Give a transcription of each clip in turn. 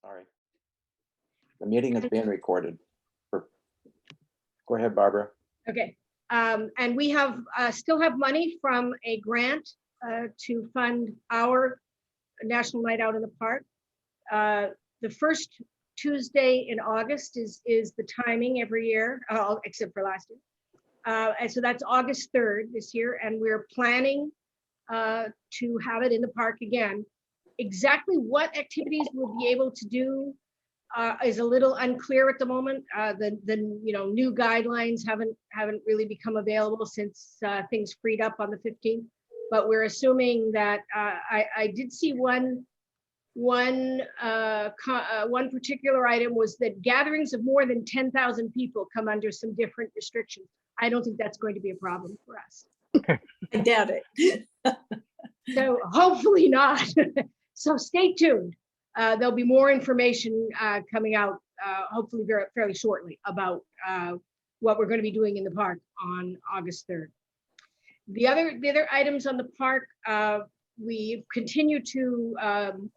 Sorry. The meeting is being recorded. Go ahead, Barbara. Okay. And we have still have money from a grant to fund our National Night Out in the Park. The first Tuesday in August is the timing every year, except for last year. And so that's August 3rd this year, and we're planning to have it in the park again. Exactly what activities we'll be able to do is a little unclear at the moment. The new guidelines haven't really become available since things freed up on the 15th. But we're assuming that I did see one particular item was that gatherings of more than 10,000 people come under some different restrictions. I don't think that's going to be a problem for us. I doubt it. So hopefully not. So stay tuned. There'll be more information coming out hopefully fairly shortly about what we're going to be doing in the park on August 3rd. The other items on the park, we continue to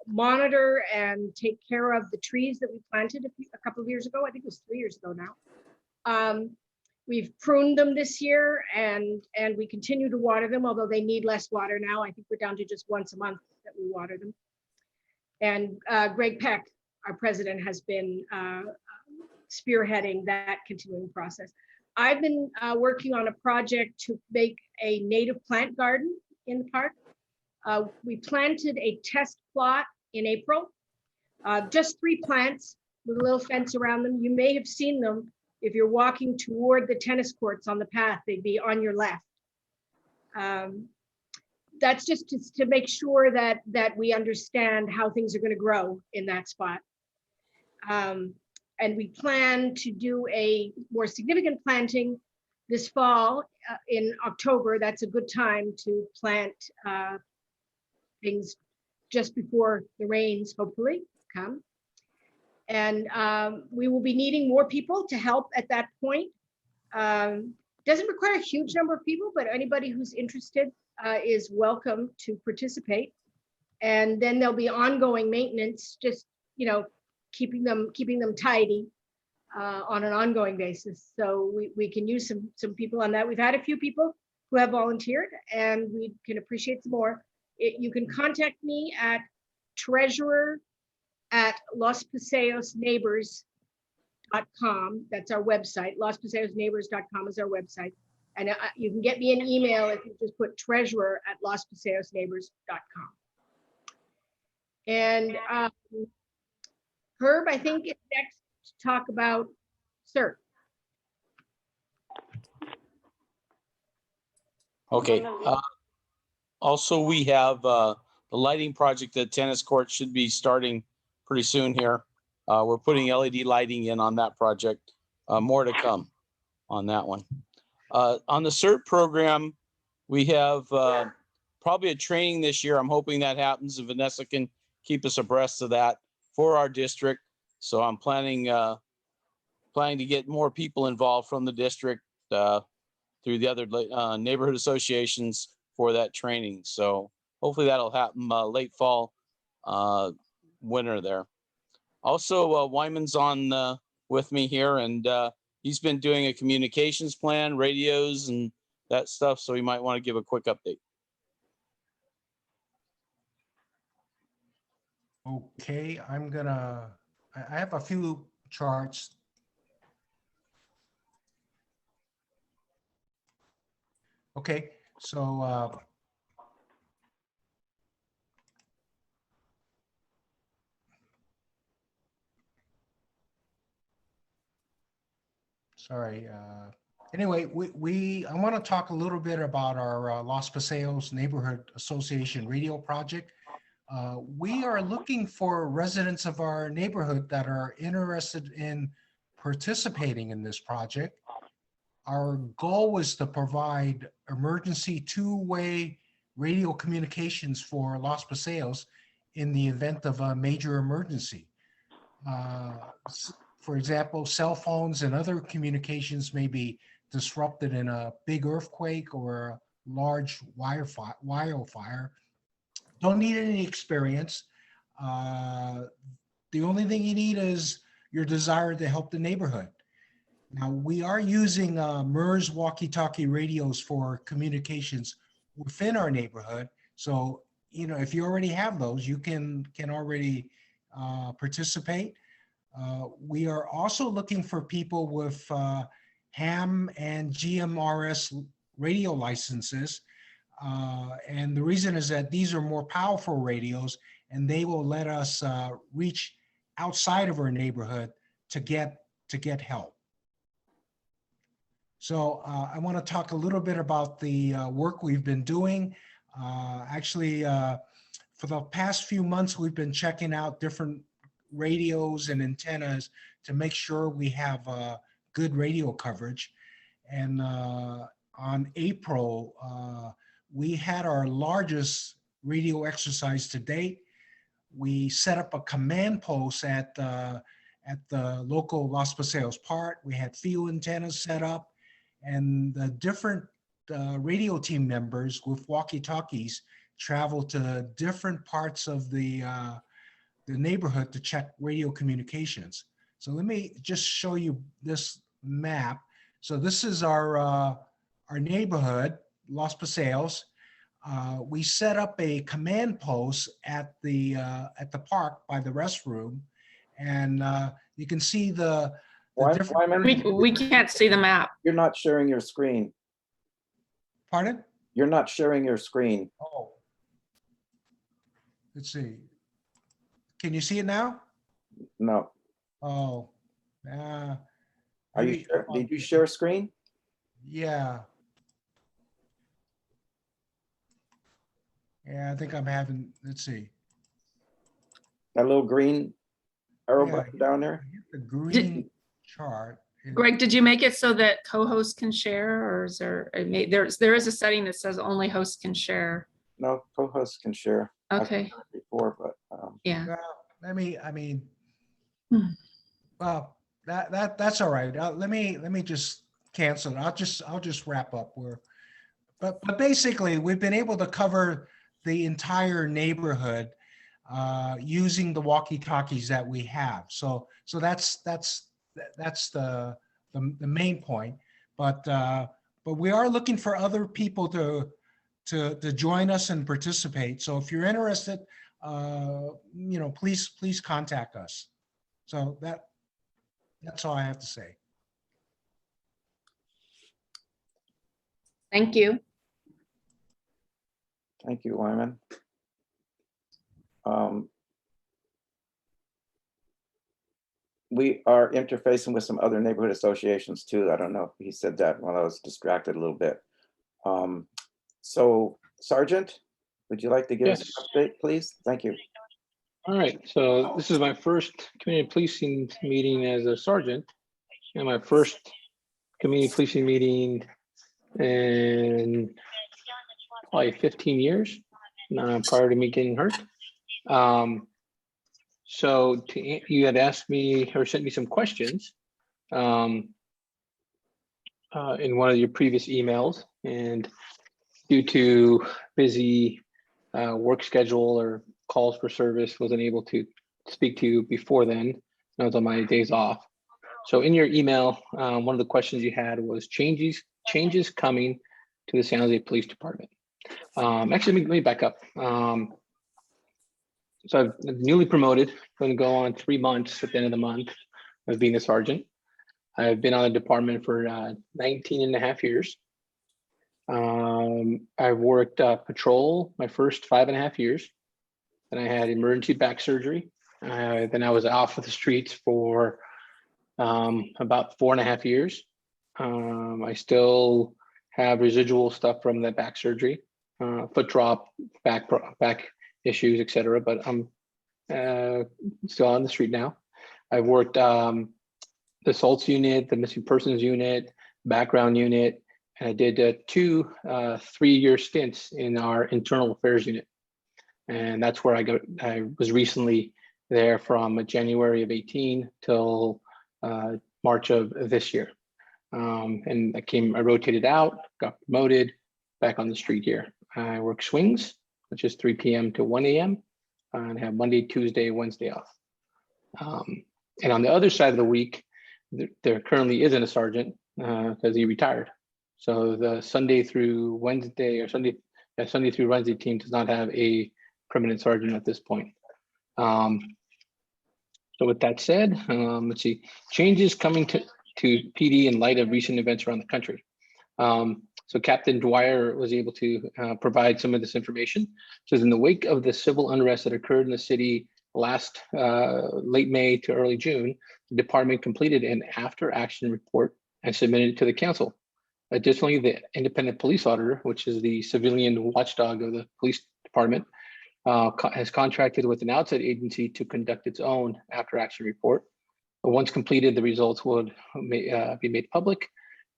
monitor and take care of the trees that we planted a couple of years ago. I think it was 3 years ago now. We've pruned them this year, and we continue to water them, although they need less water now. I think we're down to just once a month that we water them. And Greg Peck, our president, has been spearheading that continuing process. I've been working on a project to make a native plant garden in the park. We planted a test plot in April, just 3 plants with a little fence around them. You may have seen them if you're walking toward the tennis courts on the path. They'd be on your left. That's just to make sure that we understand how things are going to grow in that spot. And we plan to do a more significant planting this fall in October. That's a good time to plant things just before the rains hopefully come. And we will be needing more people to help at that point. Doesn't require a huge number of people, but anybody who's interested is welcome to participate. And then there'll be ongoing maintenance, just keeping them tidy on an ongoing basis. So we can use some people on that. We've had a few people who have volunteered, and we can appreciate some more. You can contact me at treasurer@LosPaseosNeighbors.com. That's our website. LosPaseosNeighbors.com is our website. And you can get me an email if you just put treasurer@LosPaseosNeighbors.com. And Herb, I think, is next to talk about CERT. Okay. Also, we have the lighting project at tennis court should be starting pretty soon here. We're putting LED lighting in on that project. More to come on that one. On the CERT program, we have probably a training this year. I'm hoping that happens, and Vanessa can keep us abreast of that for our district. So I'm planning to get more people involved from the district through the other neighborhood associations for that training. So hopefully that'll happen late fall, winter there. Also, Wyman's on with me here, and he's been doing a communications plan, radios and that stuff. So he might want to give a quick update. Okay, I have a few charts. Okay, so sorry. Anyway, I want to talk a little bit about our Los Paseos Neighborhood Association radio project. We are looking for residents of our neighborhood that are interested in participating in this project. Our goal was to provide emergency 2-way radio communications for Los Paseos in the event of a major emergency. For example, cell phones and other communications may be disrupted in a big earthquake or a large wildfire. Don't need any experience. the only thing you need is your desire to help the neighborhood. Now, we are using MERS walkie-talkie radios for communications within our neighborhood. So, you know, if you already have those, you can already participate. We are also looking for people with ham and GMRS radio licenses. And the reason is that these are more powerful radios and they will let us reach outside of our neighborhood to get help. So I want to talk a little bit about the work we've been doing. Actually, for the past few months, we've been checking out different radios and antennas to make sure we have good radio coverage. And on April, we had our largest radio exercise to date. We set up a command post at the local Los Paseos Park. We had field antennas set up, and the different radio team members with walkie-talkies traveled to different parts of the neighborhood to check radio communications. So let me just show you this map. So this is our neighborhood, Los Paseos. We set up a command post at the park by the restroom, and you can see the different. Wyman, We can't see the map. you're not sharing your screen. Pardon? You're not sharing your screen. Oh. Let's see. Can you see it now? No. Oh. Are you maybe- sure? Did you share a screen? Yeah. Yeah, I think I'm having, let's see. That little green arrow Yeah. button down there? The green chart. Greg, did you make it so that co-hosts can share, or is there, there is a setting that says only hosts can share? No, co-hosts can share. I've Okay, done it Before, but yeah. Well, I mean, Hmm. well, that's all right. Let me just cancel it. I'll just wrap up. But basically, we've been able to cover the entire neighborhood using the walkie-talkies that we have. So that's the main point. But we are looking for other people to join us and participate. So if you're interested, you know, please contact us. So that's all I have to say. Thank you. thank you, Wyman. We are interfacing with some other neighborhood associations too. I don't know if he said that while I was distracted a little bit. So Sergeant, would you like to give us an update, please? Thank you. All right, so this is my first community policing meeting as a sergeant, and my first community policing meeting in probably 15 years prior to me getting hurt. So you had asked me or sent me some questions in one of your previous emails, and due to busy work schedule or calls for service, wasn't able to speak to you before then. I was on my days off. So in your email, one of the questions you had was changes coming to the San Jose Police Department. Actually, let me back up. So I'm newly promoted, going to go on 3 months at the end of the month of being a sergeant. I've been on the department for 19 and a half years. I've worked patrol my first 5.5 years. Then I had emergency back surgery. Then I was off of the streets for about 4.5 years. I still have residual stuff from that back surgery, foot drop, back issues, etc. But I'm still on the street now. I've worked the assaults unit, the missing persons unit, background unit, and I did 2 3-year stints in our internal affairs unit. And that's where I was recently there from January of 18 till March of this year. And I rotated out, got promoted, back on the street here. I work swings, which is 3 p.m. to 1 a.m. and have Monday, Tuesday, Wednesday off. And on the other side of the week, there currently isn't a sergeant because he retired. So the Sunday through Wednesday or Sunday through Wednesday team does not have a permanent sergeant at this point. So with that said, let's see, changes coming to PD in light of recent events around the country. So Captain Dwyer was able to provide some of this information. So in the wake of the civil unrest that occurred in the city last late May to early June, the department completed an after action report and submitted it to the council. Additionally, the independent police auditor, which is the civilian watchdog of the police department, has contracted with an outside agency to conduct its own after action report. Once completed, the results would be made public.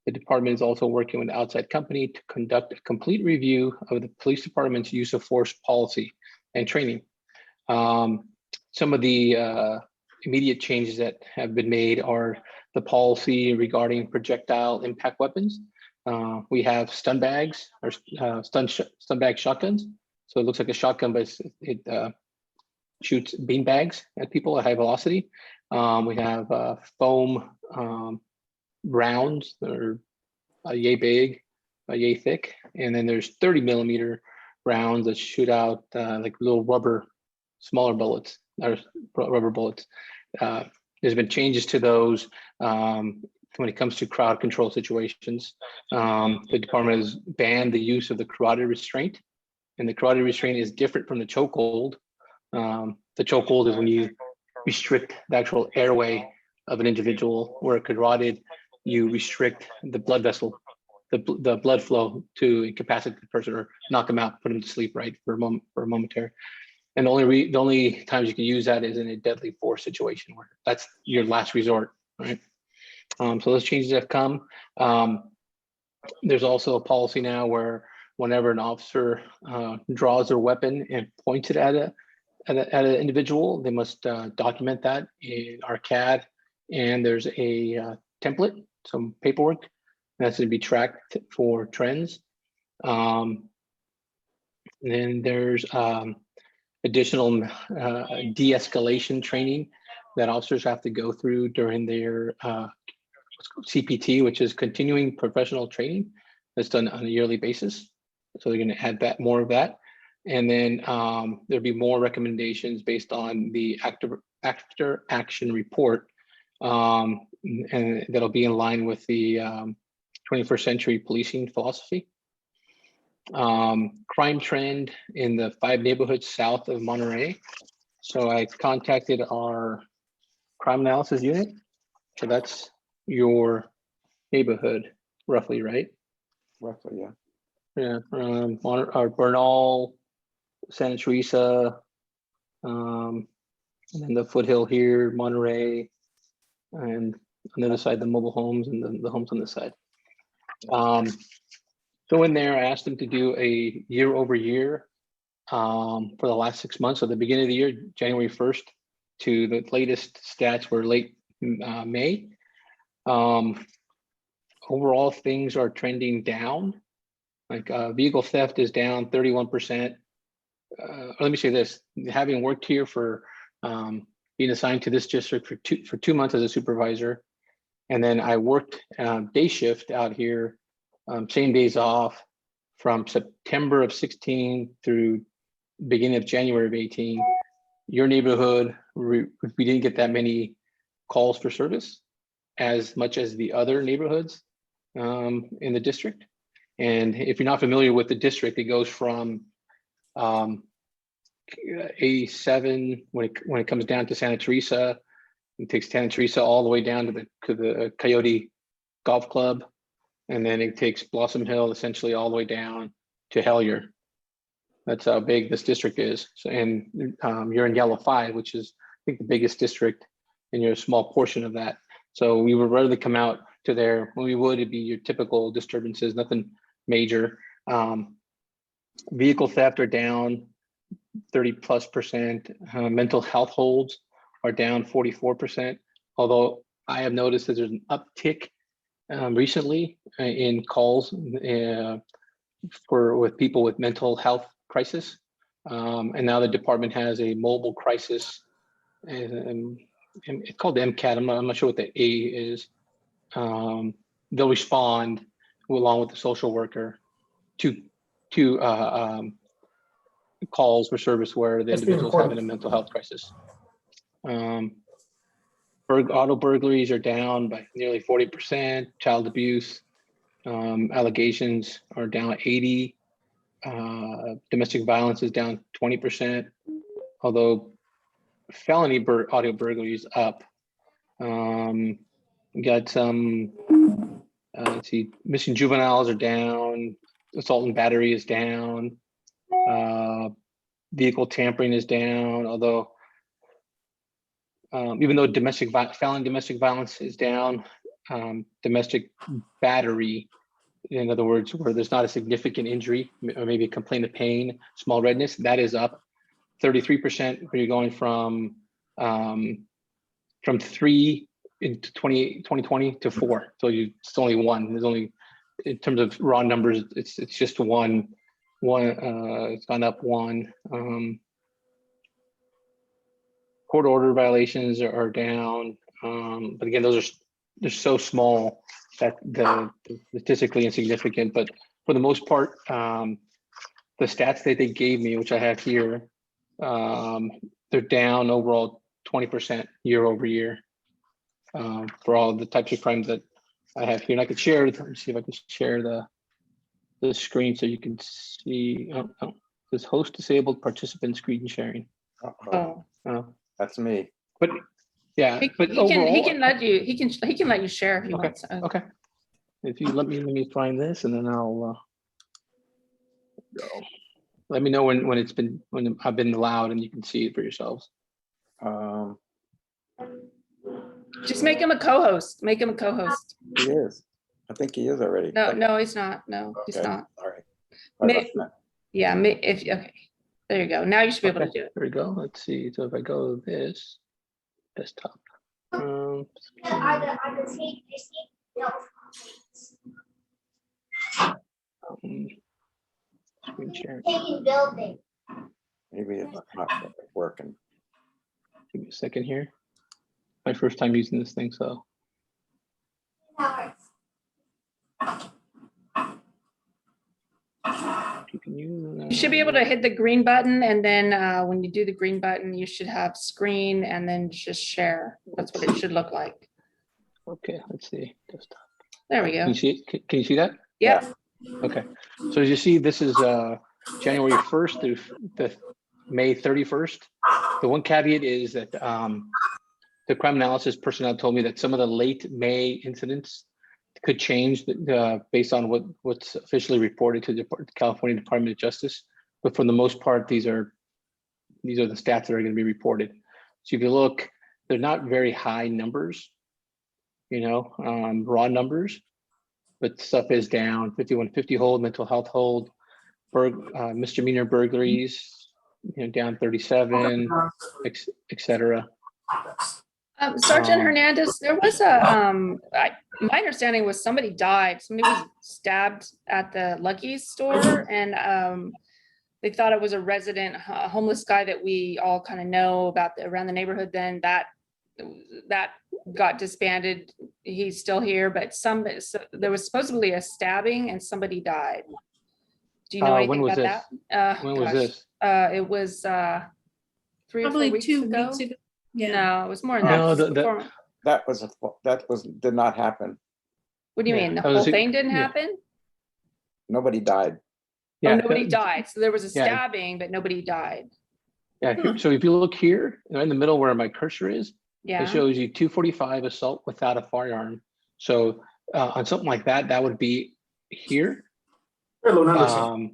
The department is also working with an outside company to conduct a complete review of the police department's use of force policy and training. Some of the immediate changes that have been made are the policy regarding projectile impact weapons. We have stun bags or stun bag shotguns. So it looks like a shotgun, but it shoots bean bags at people at high velocity. We have foam rounds that are yay big, yay thick. And then there's 30 millimeter rounds that shoot out like little rubber, smaller bullets, or rubber bullets. There's been changes to those when it comes to crowd control situations. The department has banned the use of the carotid restraint, and the carotid restraint is different from the chokehold. The chokehold is when you restrict the actual airway of an individual, where a carotid, you restrict the blood vessel, the blood flow to incapacitate the person or knock them out, put them to sleep, right, for a momentary. And the only times you can use that is in a deadly force situation, where that's your last resort, right? So those changes have come. There's also a policy now where whenever an officer draws their weapon and points it at an individual, they must document that in our CAD, and there's a template, some paperwork that's going to be tracked for trends. And then there's additional de-escalation training that officers have to go through during their what's called CPT, which is continuing professional training that's done on a yearly basis. So they're going to add that, more of that. And then there'll be more recommendations based on the after action report, and that'll be in line with the 21st century policing philosophy. Crime trend in the 5 neighborhoods south of Monterey. So I contacted our crime analysis unit. So that's your neighborhood, roughly, right? Roughly, yeah. Yeah, our Bernal, Santa Teresa, and then the foothill here, Monterey, and on the other side, the mobile homes and the homes on this side. So in there, I asked them to do a year over year for the last 6 months. So the beginning of the year, January 1st, to the latest stats were late May. Overall, things are trending down. Like vehicle theft is down 31%. Let me say this: having worked here for being assigned to this district for 2 months as a supervisor, and then I worked day shift out here, same days off, from September of 16 through beginning of January of 18. Your neighborhood, we didn't get that many calls for service as much as the other neighborhoods in the district. And if you're not familiar with the district, it goes from A7 when it comes down to Santa Teresa. It takes Santa Teresa all the way down to the Coyote Golf Club, and then it takes Blossom Hill essentially all the way down to Hellier. That's how big this district is. So, and you're in Yellow 5, which is I think the biggest district, and you're a small portion of that. So we would rarely come out to there. When we would, it'd be your typical disturbances, nothing major. Vehicle theft are down 30+%. Mental health holds are down 44%. Although I have noticed that there's an uptick recently in calls with people with mental health crisis. And now the department has a mobile crisis it's called the MCAT. I'm not sure what the A is. They'll respond along with the social worker to calls for service where the individual's having a mental health crisis. Auto burglaries are down by nearly 40%. Child abuse allegations are down 80. Domestic violence is down 20%, although felony auto burglary is up. We got some, let's see, missing juveniles are down, assault and battery is down, vehicle tampering is down, although even though felony domestic violence is down, domestic battery, in other words, where there's not a significant injury or maybe a complaint of pain, small redness, that is up 33%, where you're going from 3 in 2020 to 4. So it's only 1. There's only, in terms of raw numbers, it's just one. It's gone up 1. Court order violations are down, but again, they're so small that the statistically insignificant. But for the most part, the stats that they gave me, which I have here, they're down overall 20% year over year for all the types of crimes that I have here. And I could share. Let me see if I can share the screen so you can see. Oh, this host disabled participant screen sharing. That's me. But yeah, He overall, can let you share if you okay. want. Okay. If you let me find this, and then I'll go. Let me know when I've been allowed, and you can see it for yourselves. Just make him a co-host. Make him a co-host. He is. I think he is already. No, he's not. No, he's Okay, not. All right. May- Yeah, okay. There you go. Now you should be able to do it. There we go. Let's see. So if I go this desktop. Screen share. Maybe it's not working. Give me a second here. My first time using this thing, so. You should be able to hit the green button, and then when you do the green button, you should have screen and then just share. That's what it should look like. Okay, let's see. Desktop. There we Can go. you see it? Can you see that? Yep. Okay. So as you see, this is January 1st through the May 31st. The one caveat is that the crime analysis personnel told me that some of the late May incidents could change based on what's officially reported to the California Department of Justice. But for the most part, these are the stats that are going to be reported. So if you look, they're not very high numbers, raw numbers, but stuff is down. 5150 hold, mental health hold, misdemeanor burglaries, down 37, et cetera. Sergeant Hernandez, there was my understanding was somebody died. Somebody was stabbed at the Lucky's store, and they thought it was a resident, a homeless guy that we all kind of know about around the neighborhood. Then that got disbanded. He's still here, but there was supposedly a stabbing and somebody died. Do you know anything about that? When was this? It was 3 or 4 Probably weeks 2 ago. weeks ago. Yeah. No, it was more than that. That did not happen. What do you mean? The whole thing didn't happen? Nobody died. Yeah, nobody died. So there was a stabbing, but nobody died. Yeah. So if you look here, in the middle where my cursor is, it shows you 245 assault without a firearm. So on something like that, that would be here. The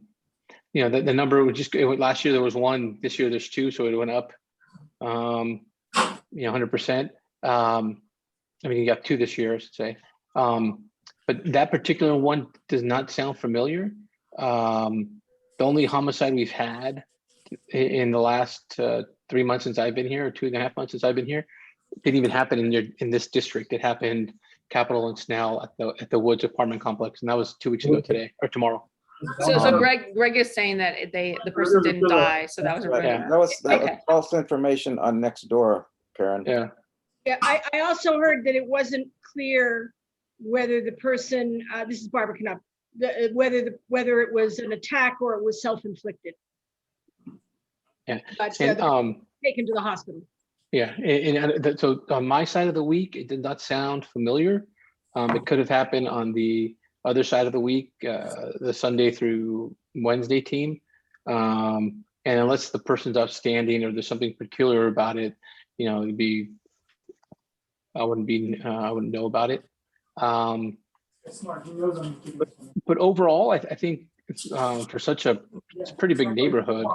number would last year there was 1. This year there's 2, so it went up. 100%. You got 2 this year, I should say. But that particular one does not sound familiar. The only homicide we've had in the last 3 months since I've been here, or 2.5 months since I've been here, didn't even happen in this district. It happened Capitol and Snell at the Woods apartment complex, and that was 2 weeks ago today or tomorrow. So Greg is saying that the person didn't die, so that was a rumor. That was false information on next door, Karen. Yeah. Yeah, I also heard that it wasn't clear whether the person, this is Barbara Knupp, whether it was an attack or it was self-inflicted. Yeah, But and they're taken to the hospital. yeah, so on my side of the week, it did not sound familiar. It could have happened on the other side of the week, the Sunday through Wednesday team. And unless the person's outstanding or there's something peculiar about it, you know, it'd be, I wouldn't know about it. But overall, I think for such a pretty big neighborhood,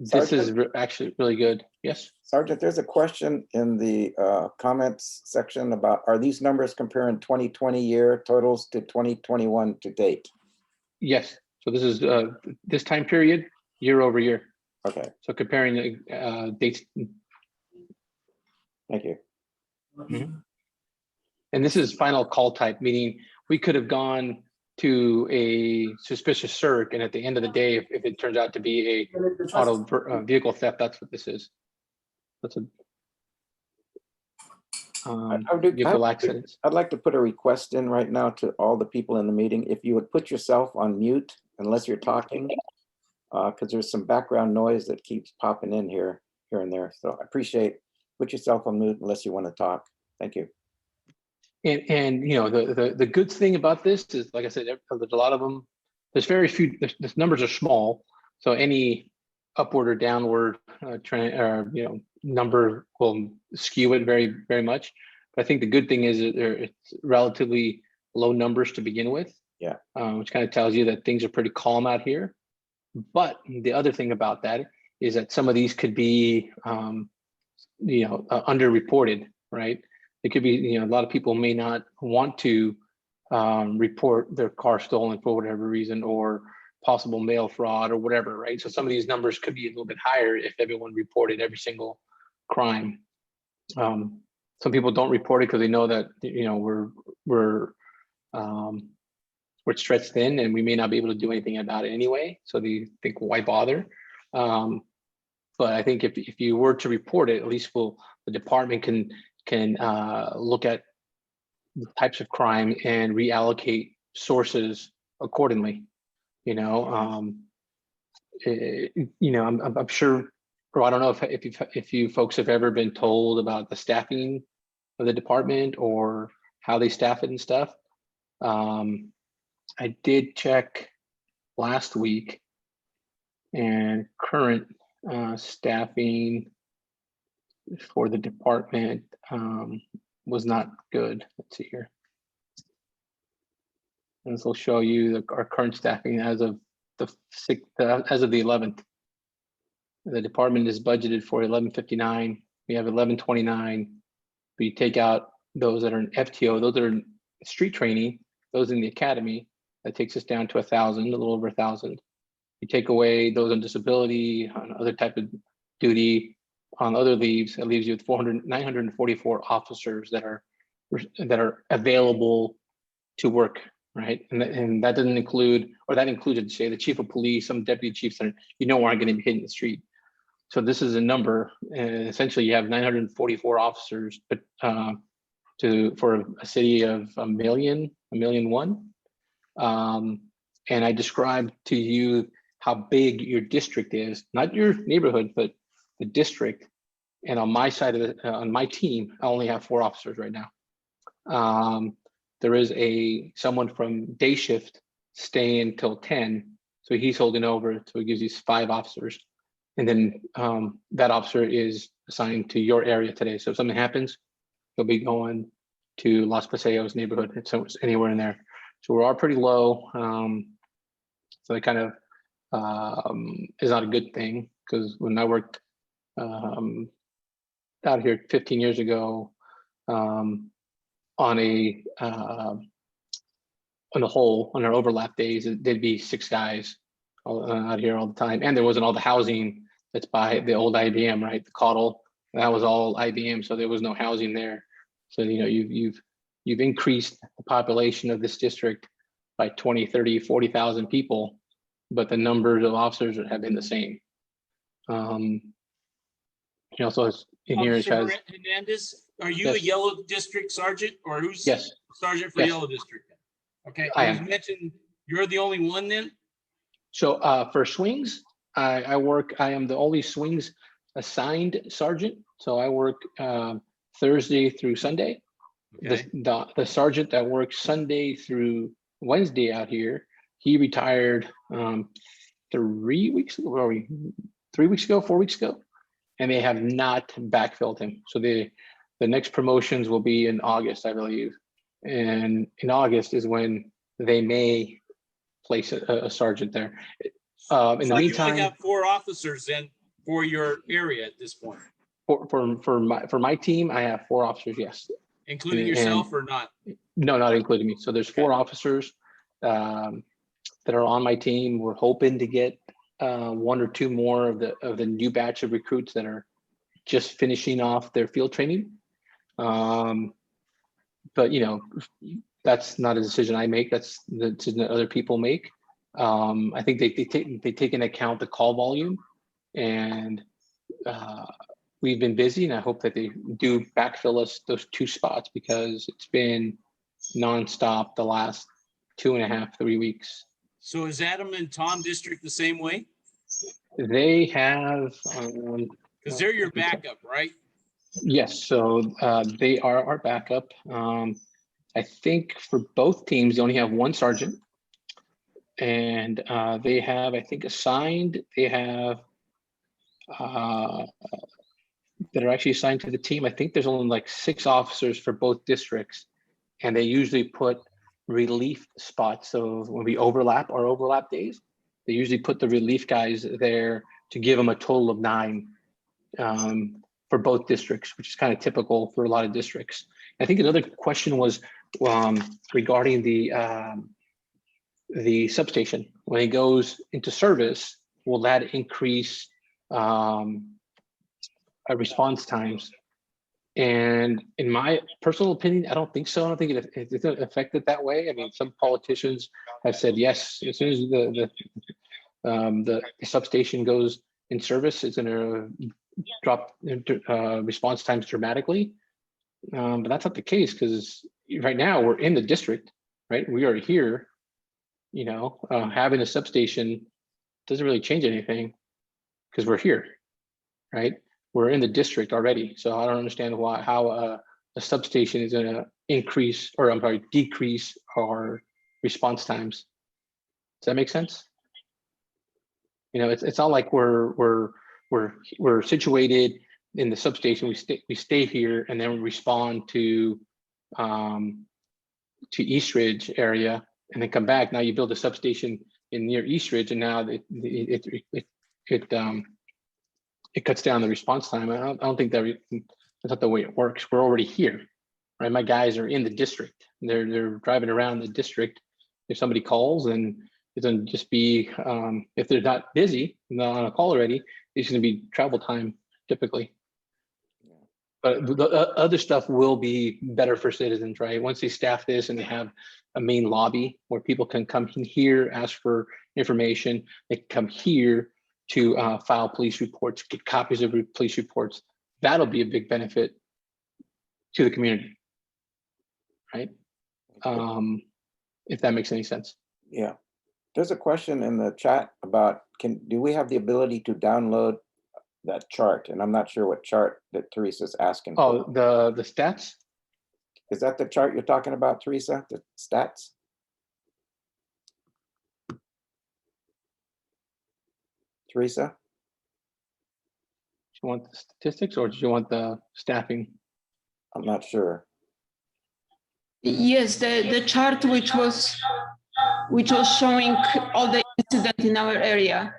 this is actually really good. Yes, Sergeant, there's a question in the comments section about, are these numbers comparing 2020 year totals to 2021 to date? yes. So this is this time period, year over year. Okay, So comparing dates. thank you. And this is final call type, meaning we could have gone to a suspicious CERT, and at the end of the day, if it turns out to be a auto vehicle theft, that's what this is. That's a vehicle accidents. I'd like to put a request in right now to all the people in the meeting. If you would put yourself on mute unless you're talking, because there's some background noise that keeps popping in here and there. So I appreciate, put yourself on mute unless you want to talk. Thank you. And you know, the good thing about this is, like I said, there's a lot of them. There's very few. The numbers are small, so any upward or downward trend or number will skew it very, very much. But I think the good thing is that it's relatively low numbers to begin with. Yeah. Which kind of tells you that things are pretty calm out here. But the other thing about that is that some of these could be, underreported, right? It could be, a lot of people may not want to report their car stolen for whatever reason, or possible mail fraud or whatever, right? So some of these numbers could be a little bit higher if everyone reported every single crime. Some people don't report it because they know that we're stretched thin and we may not be able to do anything about it anyway. So they think, why bother? But I think if you were to report it, at least the department can look at the types of crime and reallocate sources accordingly. I'm sure, or I don't know if you folks have ever been told about the staffing of the department or how they staff it and stuff. I did check last week, and current staffing for the department was not good. Let's see here. And this will show you our current staffing as of the 11th. The department is budgeted for 1159. We have 1129. We take out those that are in FTO, those that are in street training, those in the academy. That takes us down to 1,000, a little over 1,000. You take away those on disability, on other type of duty, on other leaves, it leaves you with 944 officers that are available to work, right? And that doesn't include, or that included, say, the chief of police, some deputy chiefs that aren't going to be hitting the street. So this is a number, and essentially you have 944 officers, but for a city of 1,000,001. And I described to you how big your district is, not your neighborhood, but the district. And on my side of on my team, I only have 4 officers right now. There is someone from day shift staying till 10, so he's holding over, so it gives you 5 officers. And then that officer is assigned to your area today. So if something happens, he'll be going to Los Paseos neighborhood, so it's anywhere in there. So we're all pretty low. So it kind of is not a good thing, because when I worked out here 15 years ago, on our overlap days, there'd be 6 guys out here all the time, and there wasn't all the housing that's by the old IBM, right? The Caudle, that was all IBM, so there was no housing there. So you've increased the population of this district by 20, 30, 40,000 people, but the numbers of officers have been the same. he also has in here. It Officer has Hernandez, are you a Yes. yellow district sergeant or who's yes. sergeant for Yes. yellow district? Okay, I you am. mentioned you're the only one then? So for swings, I am the only swings assigned sergeant. So I work Thursday through Sunday. Okay. The sergeant that works Sunday through Wednesday out here, he retired 3 weeks ago, 4 weeks ago, and they have not backfilled him. So the next promotions will be in August, I believe. And in August is when they may place a sergeant there. In So the you only meantime, have 4 officers then for your area at this point, for my team, I have 4 officers, yes. including And- yourself or not? No, not including me. So there's 4 officers that are on my team. We're hoping to get 1 or 2 more of the new batch of recruits that are just finishing off their field training. But you know, that's not a decision I make. That's the decision that other people make. I think they take into account the call volume, and we've been busy, and I hope that they do backfill us those 2 spots because it's been nonstop the last 2.5, 3 weeks. So is Adam and Tom district the same way? They have Because they're your backup, right? yes, so they are our backup. I think for both teams, they only have 1 sergeant, and they have, I think, assigned. They have that are actually assigned to the team. I think there's only like 6 officers for both districts, and they usually put relief spots. So when we overlap our overlap days, they usually put the relief guys there to give them a total of 9 for both districts, which is kind of typical for a lot of districts. I think another question was regarding the substation. When it goes into service, will that increase response times? And in my personal opinion, I don't think so. I don't think it doesn't affect it that way. I mean, some politicians have said yes, as soon as the substation goes in service, it's going to drop response times dramatically. But that's not the case, because right now we're in the district, right? We are here. You know, having a substation doesn't really change anything because we're here, right? We're in the district already. So I don't understand how a substation is going to increase, or I'm sorry, decrease our response times. Does that make sense? You know, it's not like we're situated in the substation. We stay here and then we respond to Eastridge area and then come back. Now you build a substation in near Eastridge, and now it cuts down the response time. I don't think that's not the way it works. We're already here, right? My guys are in the district. They're driving around the district. If somebody calls, and it's gonna just be if they're not busy, not on a call already, it's gonna be travel time typically. But the other stuff will be better for citizens, right? Once they staff this and they have a main lobby where people can come in here, ask for information, they can come here to file police reports, get copies of police reports. That'll be a big benefit to the community, right? If that makes any sense. Yeah. There's a question in the chat about, do we have the ability to download that chart? And I'm not sure what chart that Teresa's asking Oh, for. the stats? Is that the chart you're talking about, Teresa? The stats? Teresa? Do you want the statistics or do you want the staffing? I'm not sure. Yes, the chart which was showing all the incidents in our area.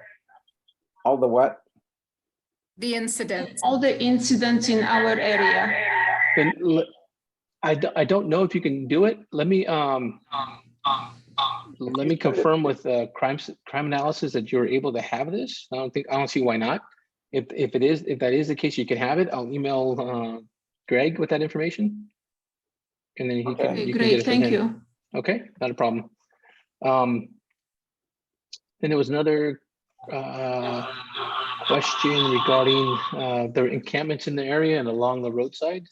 All the what? The incidents. All the incidents in our area. Then I don't know if you can do it. Let me confirm with crime analysis that you're able to have this. I don't see why not. If that is the case, you can have it. I'll email Greg with that information, and then he can. You can get Great, it from thank him. you. Okay, not a problem. Then there was another question regarding the encampments in the area and along the roadside.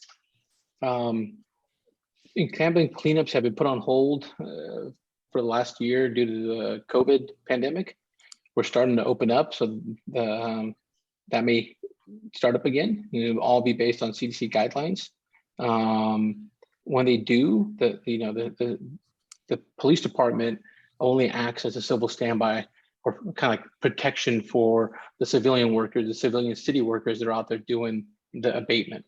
Encampment cleanups have been put on hold for the last year due to the COVID pandemic. We're starting to open up, so that may start up again. It'll all be based on CDC guidelines. When they do, the police department only acts as a civil standby or kind of like protection for the civilian workers, the civilian city workers that are out there doing the abatement.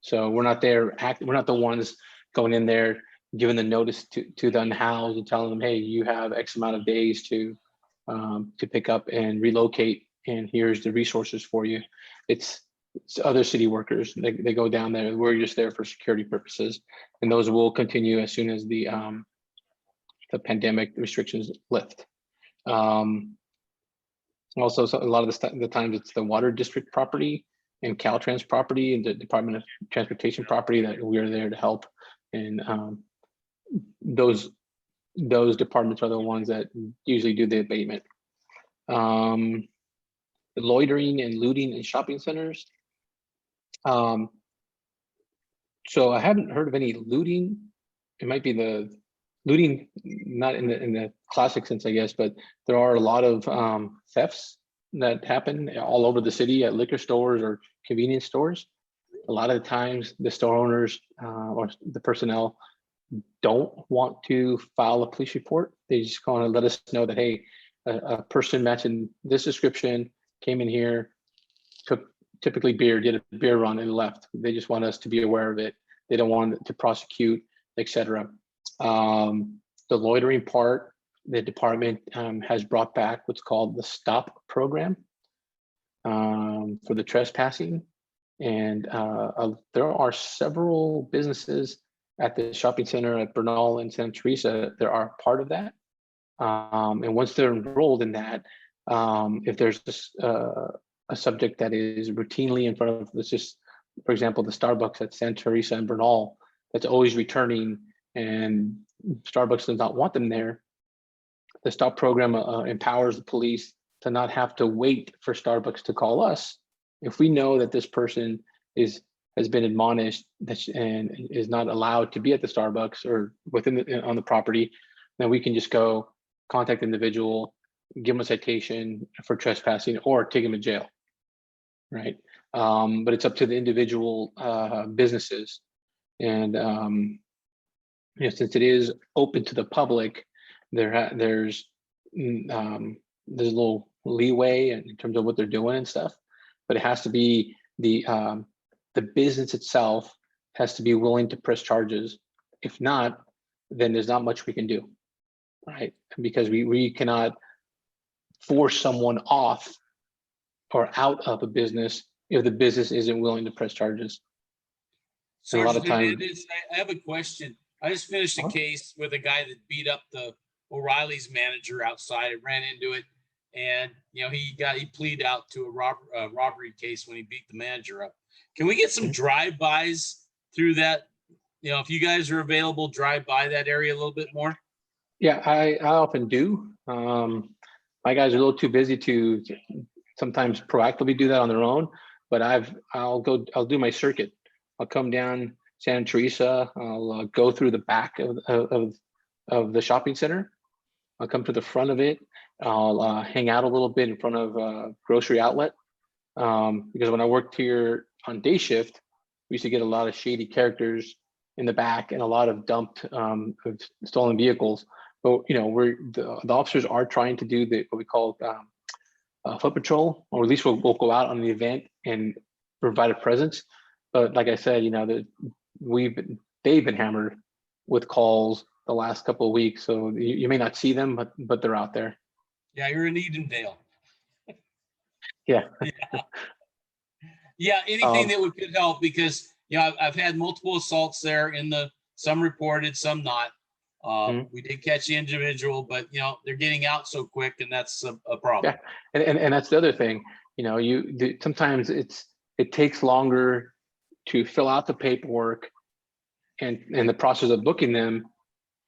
So we're not there, we're not the ones going in there, giving the notice to the unhoused and telling them, hey, you have X amount of days to pick up and relocate, and here's the resources for you. It's other city workers. They go down there. We're just there for security purposes, and those will continue as soon as the pandemic restrictions lift. Also, so a lot of the times it's the water district property and Caltrans property and the Department of Transportation property that we are there to help. And those departments are the ones that usually do the abatement. The loitering and looting in shopping centers. So I haven't heard of any looting. It might be the looting, not in the classic sense, I guess, but there are a lot of thefts that happen all over the city at liquor stores or convenience stores. A lot of the times the store owners or the personnel don't want to file a police report. They just want to let us know that, hey, a person matching this description came in here, took typically beer, did a beer run and left. They just want us to be aware of it. They don't want to prosecute, etc. The loitering part, the department has brought back what's called the STOP program for the trespassing. And there are several businesses at the shopping center at Bernal and Santa Teresa that are part of that. And once they're enrolled in that, if there's a subject that is routinely in front of, let's just, for example, the Starbucks at Santa Teresa and Bernal, that's always returning and Starbucks does not want them there, the STOP program empowers the police to not have to wait for Starbucks to call us. If we know that this person has been admonished and is not allowed to be at the Starbucks or on the property, then we can just go contact the individual, give them a citation for trespassing, or take them to jail, right? But it's up to the individual businesses, and since it is open to the public, there's a little leeway in terms of what they're doing and stuff. But it has to be the business itself has to be willing to press charges. If not, then there's not much we can do, right? Because we cannot force someone off or out of a business if the business isn't willing to press charges. So a lot of times, I have a question. I just finished a case with a guy that beat up the O'Reilly's manager outside. I ran into it, and he pleaded out to a robbery case when he beat the manager up. Can we get some drive-bys through that? If you guys are available, drive by that area a little bit more. Yeah, I often do. My guys are a little too busy to sometimes proactively do that on their own, but I'll do my circuit. I'll come down Santa Teresa. I'll go through the back of the shopping center. I'll come to the front of it. I'll hang out a little bit in front of a grocery outlet. Because when I worked here on day shift, we used to get a lot of shady characters in the back and a lot of dumped stolen vehicles. But the officers are trying to do what we call foot patrol, or at least we'll go out on the event and provide a presence. But like I said, they've been hammered with calls the last couple of weeks, so you may not see them, but they're out there. Yeah, you're in Edendale. Yeah. Yeah, anything that could help, because I've had multiple assaults there. Some reported, some not. We did catch the individual, but they're getting out so quick, and that's a problem. Yeah, and that's the other thing. Sometimes it takes longer to fill out the paperwork and the process of booking them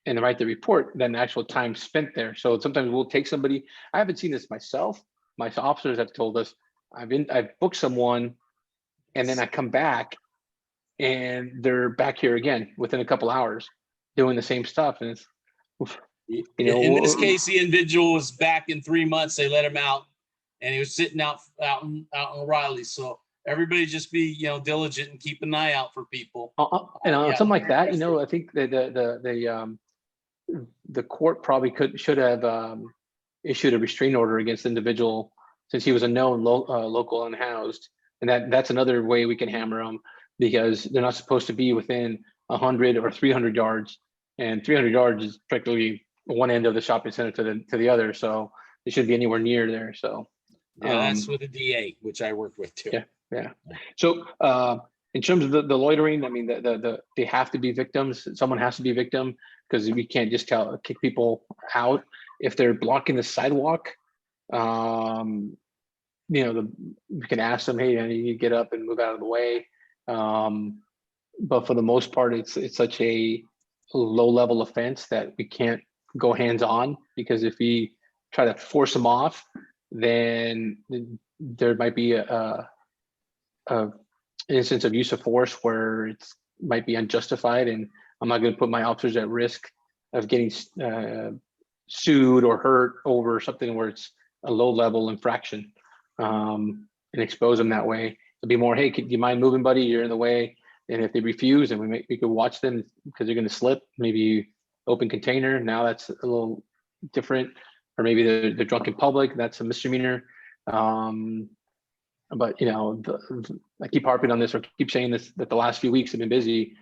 and write the report than the actual time spent there. So sometimes we'll take somebody. I haven't seen this myself. My officers have told us, I've booked someone, and then I come back, and they're back here again within a couple hours doing the same stuff, and it's, you know, In this case, the individual was back in 3 months. They let him out, and he was sitting out in O'Reilly. So everybody just be, you know, diligent and keep an eye out for people. and Yeah. something like that, you know, I think the court probably should have issued a restraining order against the individual, since he was a known local unhoused, and that's another way we can hammer them, because they're not supposed to be within 100 or 300 yards, and 300 yards is practically one end of the shopping center to the other, so they shouldn't be anywhere near there. So Yeah, that's with the DA, which I worked with too. yeah. So in terms of the loitering, I mean, they have to be victims. Someone has to be a victim, because we can't just kick people out if they're blocking the sidewalk. You know, we can ask them, hey, I need you to get up and move out of the way. But for the most part, it's such a low level offense that we can't go hands on, because if we try to force them off, then there might be a instance of use of force where it's might be unjustified, and I'm not going to put my officers at risk of getting sued or hurt over something where it's a low level infraction, and expose them that way. It'll be more, hey, do you mind moving, buddy? You're in the way. And if they refuse, and we could watch them because they're going to slip, maybe open container. Now that's a little different, or maybe they're drunk in public. That's a misdemeanor. But you know, I keep harping on this, or keep saying this, that the last few weeks have been busy.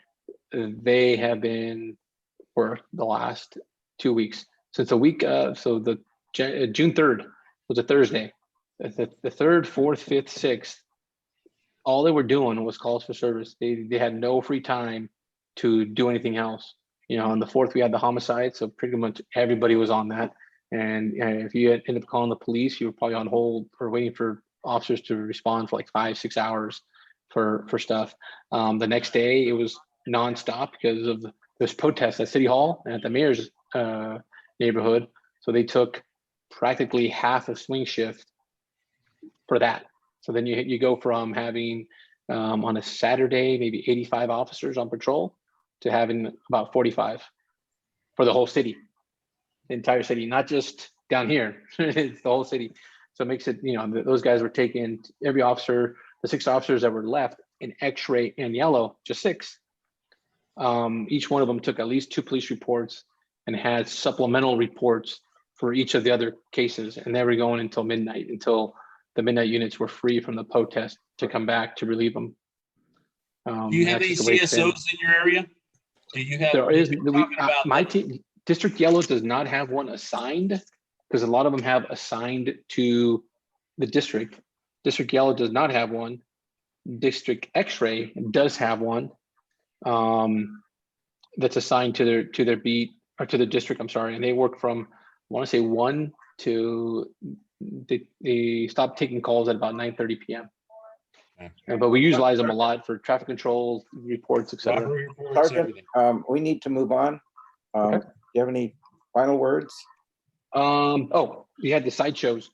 They have been for the last 2 weeks, since the week so the June 3rd was a Thursday. The 3rd, 4th, 5th, 6th, all they were doing was calls for service. They had no free time to do anything else. You know, on the 4th we had the homicide, so pretty much everybody was on that. And if you ended up calling the police, you were probably on hold or waiting for officers to respond for like 5-6 hours for stuff. The next day it was nonstop because of this protest at City Hall and at the mayor's neighborhood. So they took practically half a swing shift for that. So then you go from having on a Saturday maybe 85 officers on patrol to having about 45 for the whole city, the entire city, not just down here. It's the whole city. So it makes it, you know, those guys were taking every officer, the 6 officers that were left in X-ray and yellow, just 6. Each one of them took at least 2 police reports and had supplemental reports for each of the other cases. And they were going until midnight, until the midnight units were free from the protest to come back to relieve them. Do you have any CSOs in your area? Do you have? There is. My team, District Yellow, does not have one assigned, because a lot of them have assigned to the district. District Yellow does not have one. District X-ray does have one that's assigned to their beat, or to the district. I'm sorry, and they work from, I want to say 1 to they stop taking calls at about 9:30 p.m. But we utilize them a lot for traffic control reports, etc. Sergeant, we need to move on. Okay. Do you have any final words? Oh, you had the sideshows.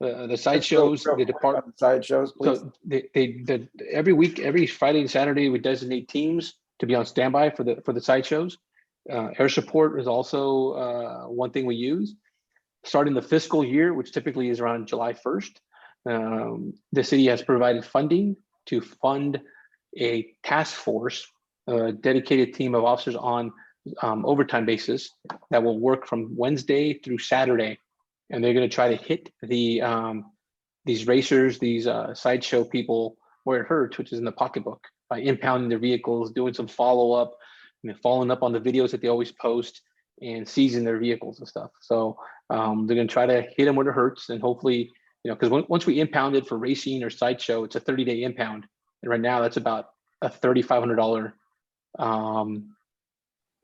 The sideshows, the department sideshows, please. So they every week, every Friday and Saturday, we designate teams to be on standby for the sideshows. Air support is also one thing we use. Starting the fiscal year, which typically is around July 1st, the city has provided funding to fund a task force, a dedicated team of officers on overtime basis that will work from Wednesday through Saturday. And they're going to try to hit these racers, these sideshow people where it hurts, which is in the pocketbook, by impounding their vehicles, doing some follow-up, following up on the videos that they always post, and seizing their vehicles and stuff. So they're going to try to hit them where it hurts, and hopefully, you know, because once we impound it for racing or sideshow, it's a 30-day impound, and right now that's about a $3,500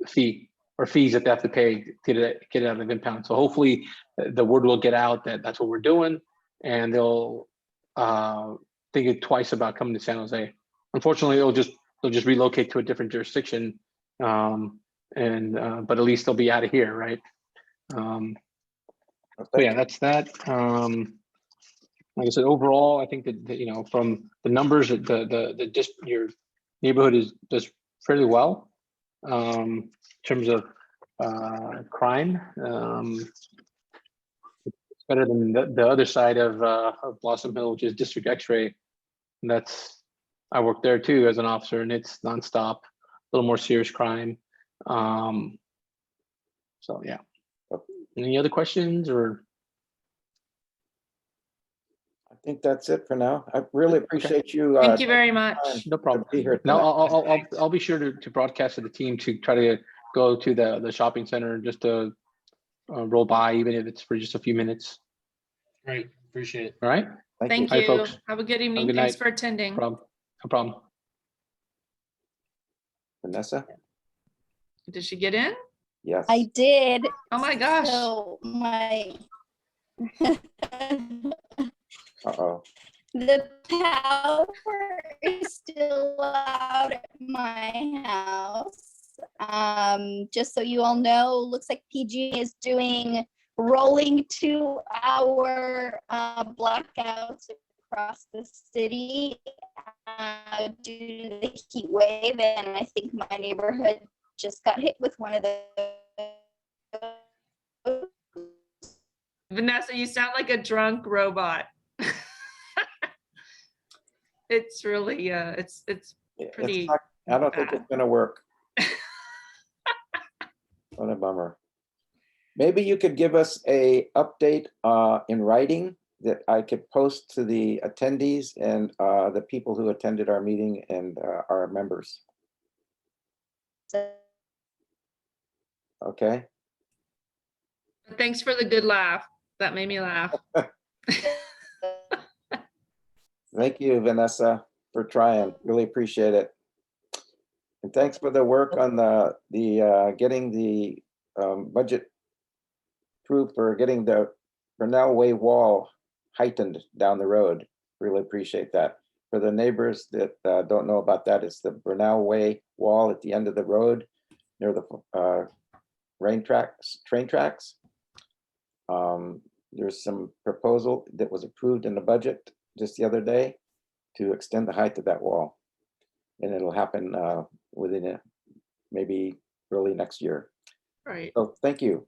fee, or fees that they have to pay to get it out of the impound. So hopefully the word will get out that that's what we're doing, and they'll think it twice about coming to San Jose. Unfortunately, they'll just relocate to a different jurisdiction, but at least they'll be out of here, right? But yeah, that's that. like I said, overall, I think that you know, from the numbers, just your neighborhood does fairly well in terms of crime. It's better than the other side of Blossom Hill, which is District X-ray. And that's, I work there too as an officer, and it's nonstop, a little more serious crime. So yeah. Any other questions or? I think that's it for now. I really appreciate you. Thank you very much. No problem. Be here Now tonight. I'll be sure to broadcast to the team to try to go to the shopping center just to roll by, even if it's for just a few minutes. Great, appreciate it. All right. Thank Hi, you. folks. Have a good evening. good Thanks night. for attending. No problem. No problem. Vanessa? Did she get in? Yes. I did. Oh my gosh. So my Uh-oh. the power is still out at my house. Just so you all know, looks like PG is doing rolling 2-hour blackouts across the city due to the heat wave, and I think my neighborhood just got hit with one of those. Vanessa, you sound like a drunk robot. It's really, it's Yeah, pretty it's not, I don't think bad. it's gonna work. What a bummer. Maybe you could give us a update in writing that I could post to the attendees and the people who attended our meeting and our members. Okay. Thanks for the good laugh. That made me laugh. Thank you, Vanessa, for trying. Really appreciate it. And thanks for the work on the getting the budget approved for getting the Burnell Way wall heightened down the road. Really appreciate that. For the neighbors that don't know about that, it's the Burnell Way wall at the end of the road near the train tracks. There's some proposal that was approved in the budget just the other day to extend the height of that wall. And it'll happen within maybe early next year. Right. So thank you.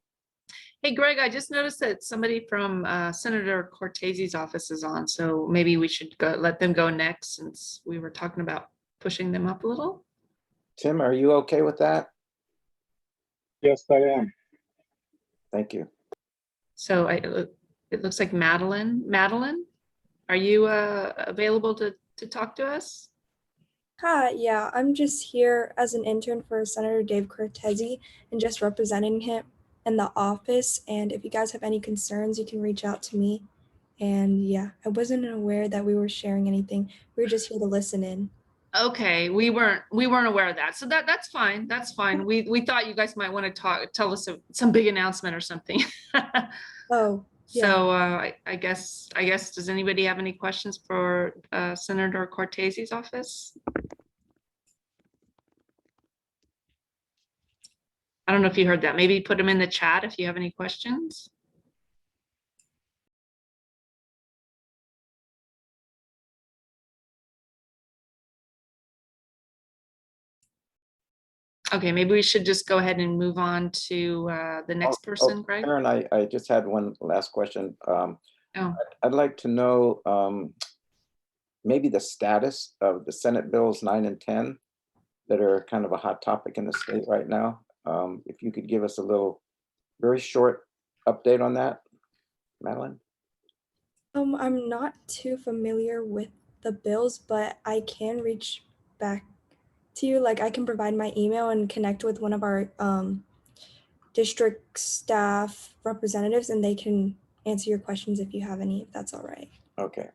Hey, Greg, I just noticed that somebody from Senator Cortese's office is on, so maybe we should go let them go next since we were talking about pushing them up a little. Tim, are you okay with that? Yes, I am. Thank you. So it looks like Madeline. Madeline, are you available to talk to us? Hi, yeah, I'm just here as an intern for Senator Dave Cortese and just representing him in the office. And if you guys have any concerns, you can reach out to me. And yeah, I wasn't aware that we were sharing anything. We were just here to listen in. Okay, we weren't aware of that, so that's fine. That's fine. We thought you guys might want to tell us some big announcement or something. Oh, yeah. So I guess does anybody have any questions for Senator Cortese's office? I don't know if you heard that. Maybe put them in the chat if you have any questions. Okay, maybe we should just go ahead and move on to the next person, Greg. Aaron, I just had one last question. Oh. I'd like to know maybe the status of the Senate bills 9 and 10 that are kind of a hot topic in the state right now. If you could give us a little, very short update on that, Madeline? I'm not too familiar with the bills, but I can reach back to you. Like I can provide my email and connect with one of our district staff representatives and they can answer your questions if you have any, if that's all right. Okay.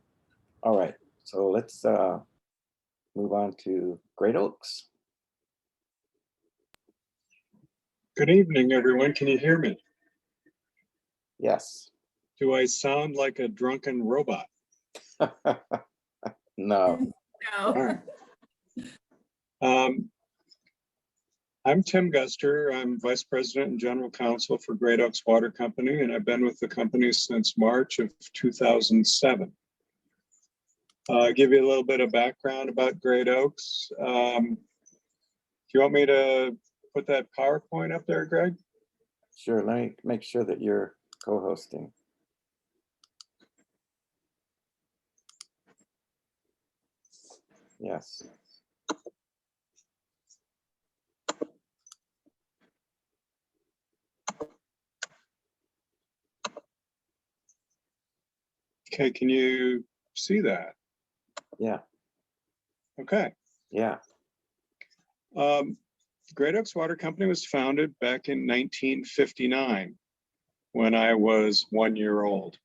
All right. So let's move on to Great Oaks. Good evening, everyone. Can you hear me? Yes. Do I sound like a drunken robot? No. No. All right. I'm Tim Guster. I'm Vice President and General Counsel for Great Oaks Water Company, and I've been with the company since March of 2007. Give you a little bit of background about Great Oaks. Do you want me to put that PowerPoint up there, Greg? Sure, let me make sure that you're co-hosting. Yes. Okay, can you see that? Yeah. Okay. Yeah. Great Oaks Water Company was founded back in 1959 when I was 1 year old.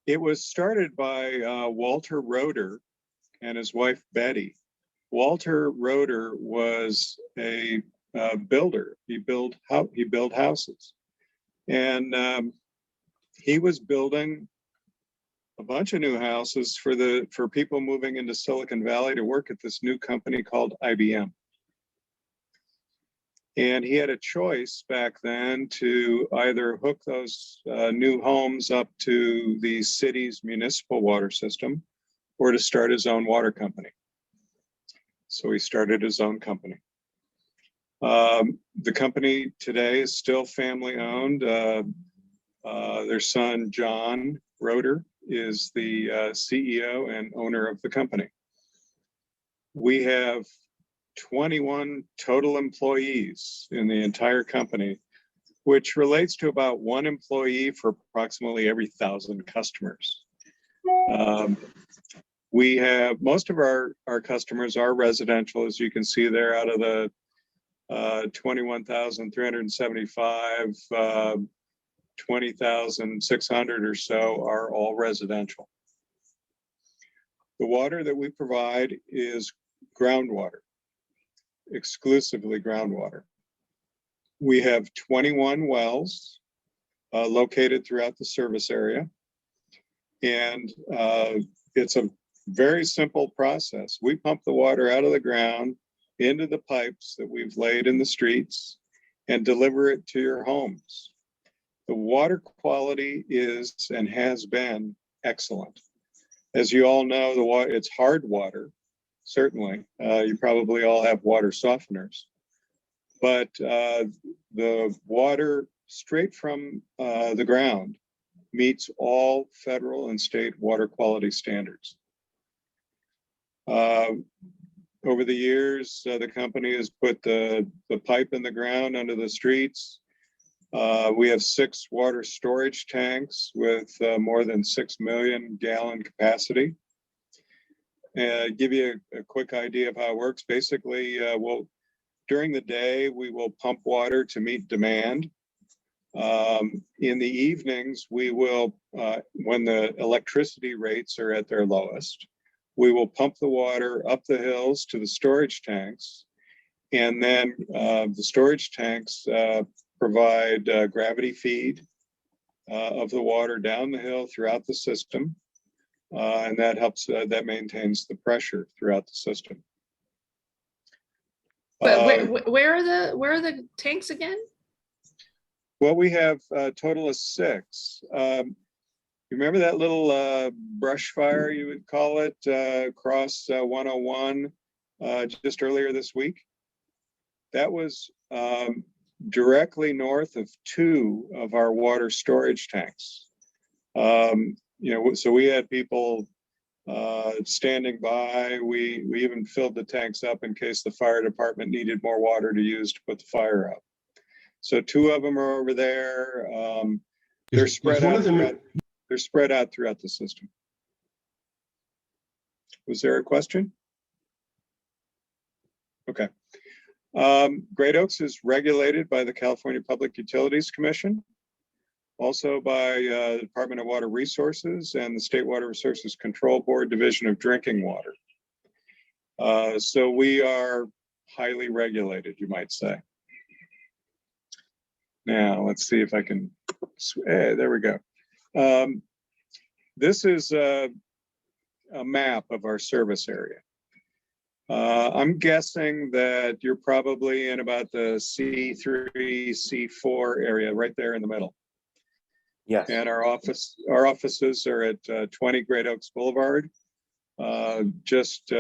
It was started by Walter Roeder and his wife Betty. Walter Roeder was a builder. He built houses, and he was building a bunch of new houses for people moving into Silicon Valley to work at this new company called IBM. And he had a choice back then to either hook those new homes up to the city's municipal water system or to start his own water company. So he started his own company. The company today is still family owned. Their son, John Roeder, is the CEO and owner of the company. We have 21 total employees in the entire company, which relates to about 1 employee for approximately every 1,000 customers. We have most of our customers are residential, as you can see there. Out of the 21,375, 20,600 or so are all residential. The water that we provide is groundwater, exclusively groundwater. We have 21 wells located throughout the service area, and it's a very simple process. We pump the water out of the ground into the pipes that we've laid in the streets and deliver it to your homes. The water quality is and has been excellent. As you all know, the water, it's hard water, certainly. You probably all have water softeners. But the water straight from the ground meets all federal and state water quality standards. Over the years, the company has put the pipe in the ground under the streets. We have 6 water storage tanks with more than 6 million gallon capacity. Give you a quick idea of how it works. Basically, during the day, we will pump water to meet demand. In the evenings, we will, when the electricity rates are at their lowest, we will pump the water up the hills to the storage tanks. And then the storage tanks provide gravity feed of the water down the hill throughout the system. And that helps, that maintains the pressure throughout the system. But where are the tanks again? Well, we have a total of 6. You remember that little brush fire, you would call it, across 101 just earlier this week? That was directly north of 2 of our water storage tanks. So we had people standing by. We even filled the tanks up in case the fire department needed more water to use to put the fire out. So 2 of them are over there. They're spread out throughout the system. Was there a question? Okay. Great Oaks is regulated by the California Public Utilities Commission, also by the Department of Water Resources and the State Water Resources Control Board Division of Drinking Water. So we are highly regulated, you might say. Now, let's see if I can, there we go. This is a map of our service area. I'm guessing that you're probably in about the C3, C4 area, right there in the middle. Yes. And our offices are at 20 Great Oaks Boulevard, just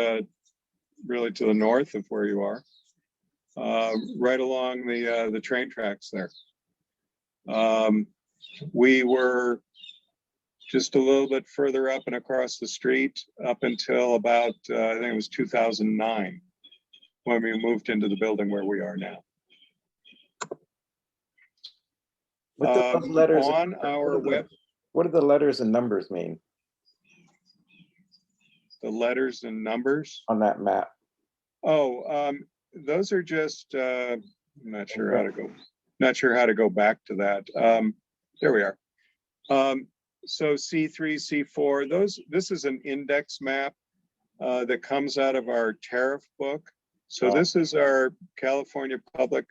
really to the north of where you are, right along the train tracks there. We were just a little bit further up and across the street up until about, I think it was 2009, when we moved into the building where we are now. What do those letters on our web, what do the letters and numbers mean the letters and numbers on that map? Oh, those are just, I'm not sure how to go back to that. There we are. So C3, C4, this is an index map that comes out of our tariff book. So this is our California Public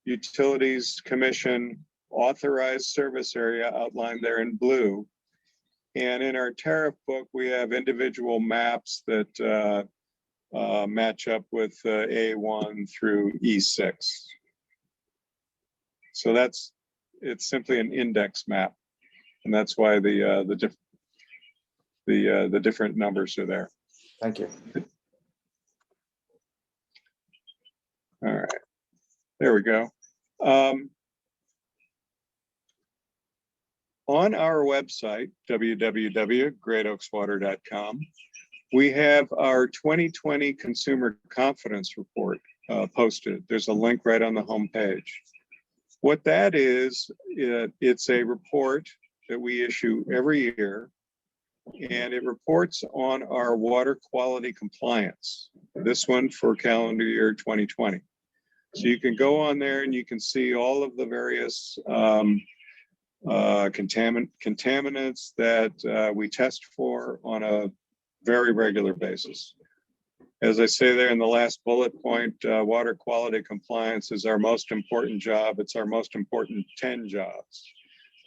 Utilities Commission authorized service area outlined there in blue. And in our tariff book, we have individual maps that match up with A1 through E6. So it's simply an index map. And that's why the different numbers are there. Thank you. All right, there we go. On our website, www.greatoakswater.com, we have our 2020 Consumer Confidence Report posted. There's a link right on the homepage. What that is, it's a report that we issue every year, and it reports on our water quality compliance. This one for calendar year 2020. So you can go on there and you can see all of the various contaminants that we test for on a very regular basis. As I say there in the last bullet point, water quality compliance is our most important job. It's our most important 10 jobs.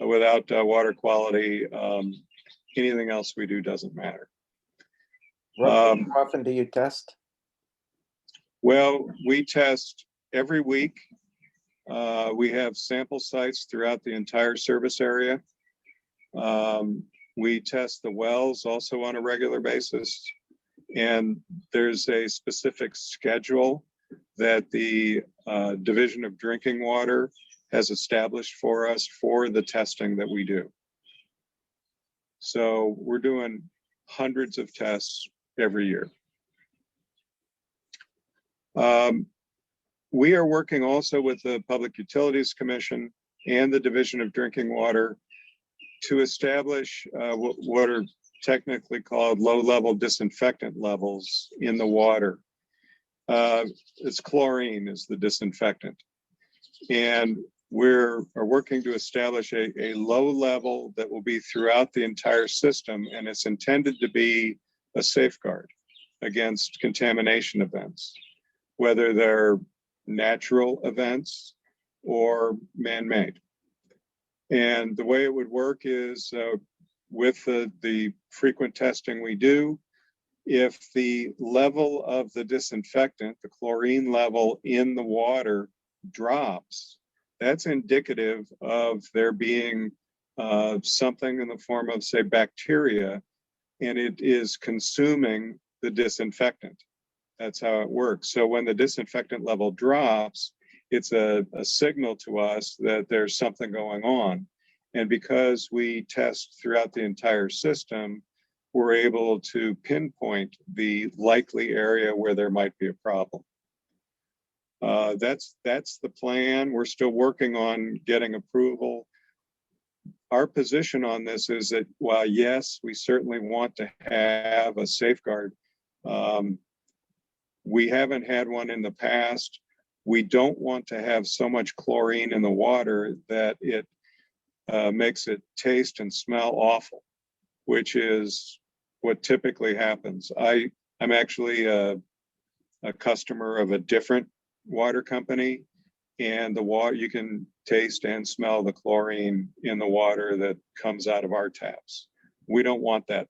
Without water quality, anything else we do doesn't matter. How often do you test? Well, we test every week. We have sample sites throughout the entire service area. We test the wells also on a regular basis. And there's a specific schedule that the Division of Drinking Water has established for us for the testing that we do. So we're doing hundreds of tests every year. We are working also with the Public Utilities Commission and the Division of Drinking Water to establish what are technically called low-level disinfectant levels in the water. It's chlorine is the disinfectant. And we're working to establish a low level that will be throughout the entire system, and it's intended to be a safeguard against contamination events, whether they're natural events or man-made. And the way it would work is with the frequent testing we do, if the level of the disinfectant, the chlorine level in the water drops, that's indicative of there being something in the form of, say, bacteria, and it is consuming the disinfectant. That's how it works. So when the disinfectant level drops, it's a signal to us that there's something going on. And because we test throughout the entire system, we're able to pinpoint the likely area where there might be a problem. That's the plan. We're still working on getting approval. Our position on this is that while yes, we certainly want to have a safeguard, we haven't had one in the past. We don't want to have so much chlorine in the water that it makes it taste and smell awful, which is what typically happens. I'm actually a customer of a different water company, and the water, you can taste and smell the chlorine in the water that comes out of our taps. We don't want that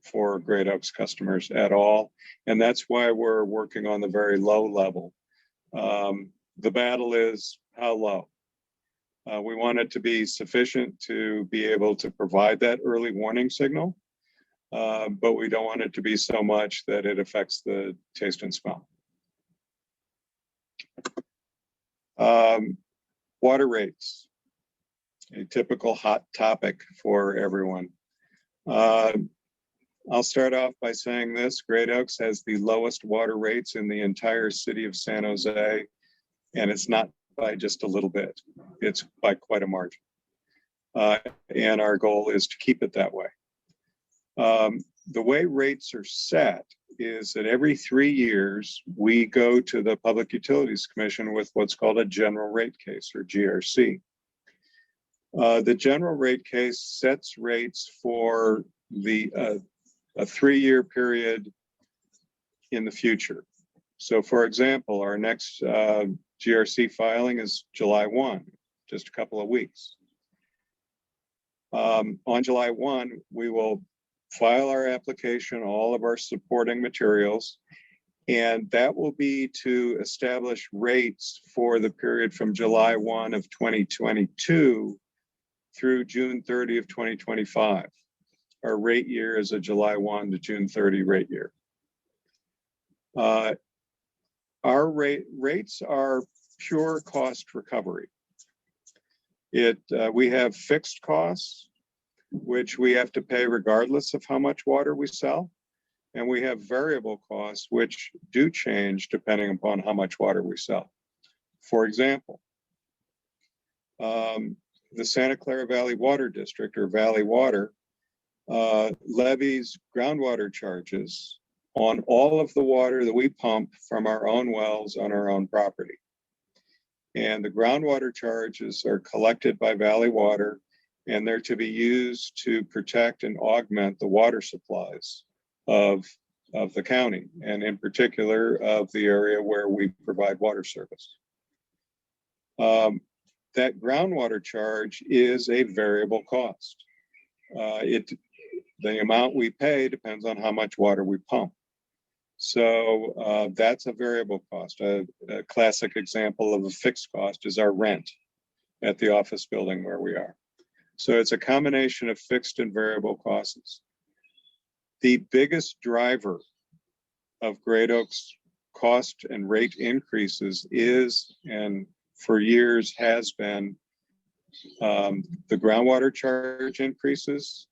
for Great Oaks customers at all. And that's why we're working on the very low level. The battle is how low. We want it to be sufficient to be able to provide that early warning signal, but we don't want it to be so much that it affects the taste and smell. Water rates, a typical hot topic for everyone. I'll start off by saying this: Great Oaks has the lowest water rates in the entire city of San Jose, and it's not by just a little bit. It's by quite a margin. And our goal is to keep it that way. The way rates are set is that every 3 years, we go to the Public Utilities Commission with what's called a general rate case, or GRC. The general rate case sets rates for a 3-year period in the future. So for example, our next GRC filing is July 1, just a couple of weeks. On July 1, we will file our application, all of our supporting materials, and that will be to establish rates for the period from July 1 of 2022 through June 30 of 2025. Our rate year is a July 1 to June 30 rate year. Our rates are pure cost recovery. We have fixed costs, which we have to pay regardless of how much water we sell. And we have variable costs, which do change depending upon how much water we sell. For example, the Santa Clara Valley Water District, or Valley Water, levies groundwater charges on all of the water that we pump from our own wells on our own property. And the groundwater charges are collected by Valley Water, and they're to be used to protect and augment the water supplies of the county, and in particular of the area where we provide water service. That groundwater charge is a variable cost. The amount we pay depends on how much water we pump. So that's a variable cost. A classic example of a fixed cost is our rent at the office building where we are. So it's a combination of fixed and variable costs. The biggest driver of Great Oaks cost and rate increases is, and for years has been, the groundwater charge increases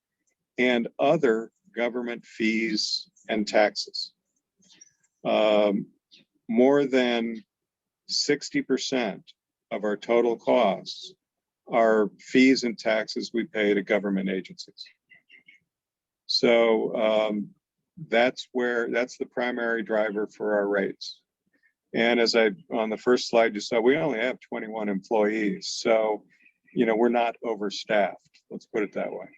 and other government fees and taxes. More than 60% of our total costs are fees and taxes we pay to government agencies. So that's the primary driver for our rates. And as on the first slide you saw, we only have 21 employees. So, we're not overstaffed. Let's put it that way.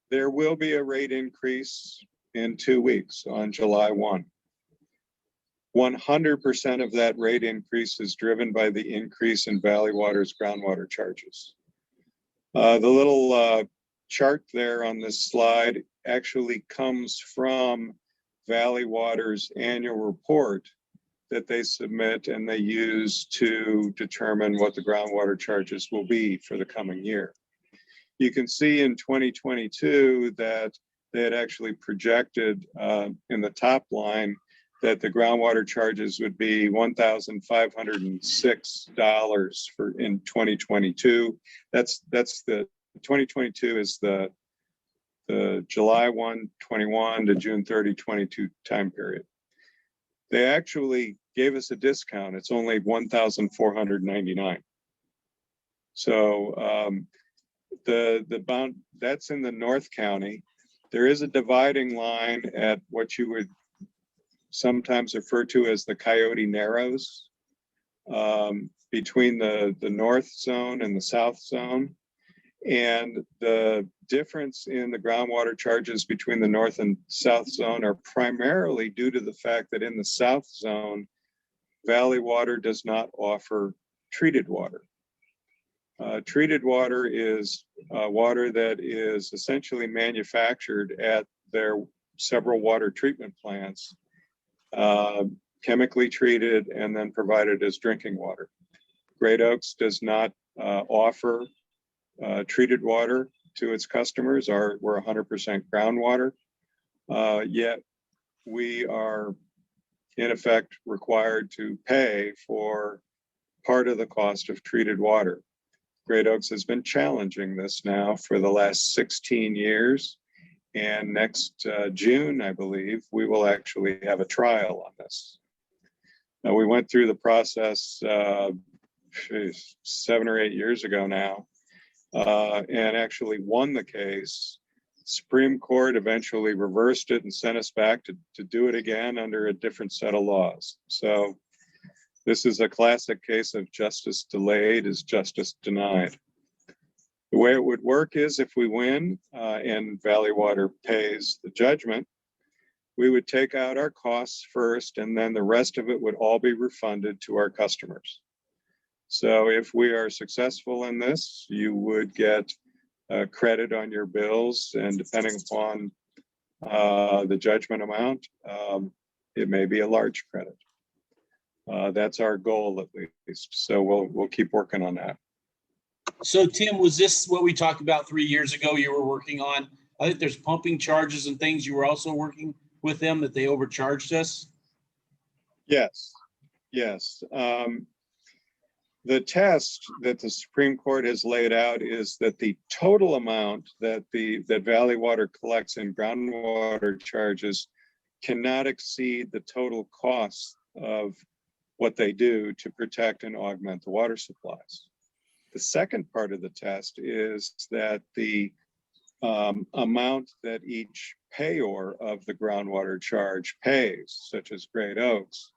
There will be a rate increase in 2 weeks on July 1. 100% of that rate increase is driven by the increase in Valley Water's groundwater charges. The little chart there on this slide actually comes from Valley Water's annual report that they submit and they use to determine what the groundwater charges will be for the coming year. You can see in 2022 that they had actually projected in the top line that the groundwater charges would be $1,506 in 2022. That's the 2022 is the July 1, 21 to June 30, 22 time period. They actually gave us a discount. It's only $1,499. So the bound, that's in the North County. There is a dividing line at what you would sometimes refer to as the Coyote Narrows, between the North Zone and the South Zone. And the difference in the groundwater charges between the North and South Zone are primarily due to the fact that in the South Zone, Valley Water does not offer treated water. Treated water is water that is essentially manufactured at their several water treatment plants chemically treated, and then provided as drinking water. Great Oaks does not offer treated water to its customers. We're 100% groundwater, yet we are in effect required to pay for part of the cost of treated water. Great Oaks has been challenging this now for the last 16 years. And next June, I believe, we will actually have a trial on this. Now, we went through the process 7 or 8 years ago now, and actually won the case. Supreme Court eventually reversed it and sent us back to do it again under a different set of laws. So this is a classic case of justice delayed is justice denied. The way it would work is if we win and Valley Water pays the judgment, we would take out our costs first, and then the rest of it would all be refunded to our customers. So if we are successful in this, you would get credit on your bills, and depending upon the judgment amount, it may be a large credit. That's our goal, at least. So we'll keep working on that. So Tim, was this what we talked about 3 years ago you were working on? I think there's pumping charges and things you were also working with them that they overcharged us. Yes, yes. The test that the Supreme Court has laid out is that the total amount that that Valley Water collects in groundwater charges cannot exceed the total cost of what they do to protect and augment the water supplies. The second part of the test is that the amount that each payor of the groundwater charge pays, such as Great Oaks,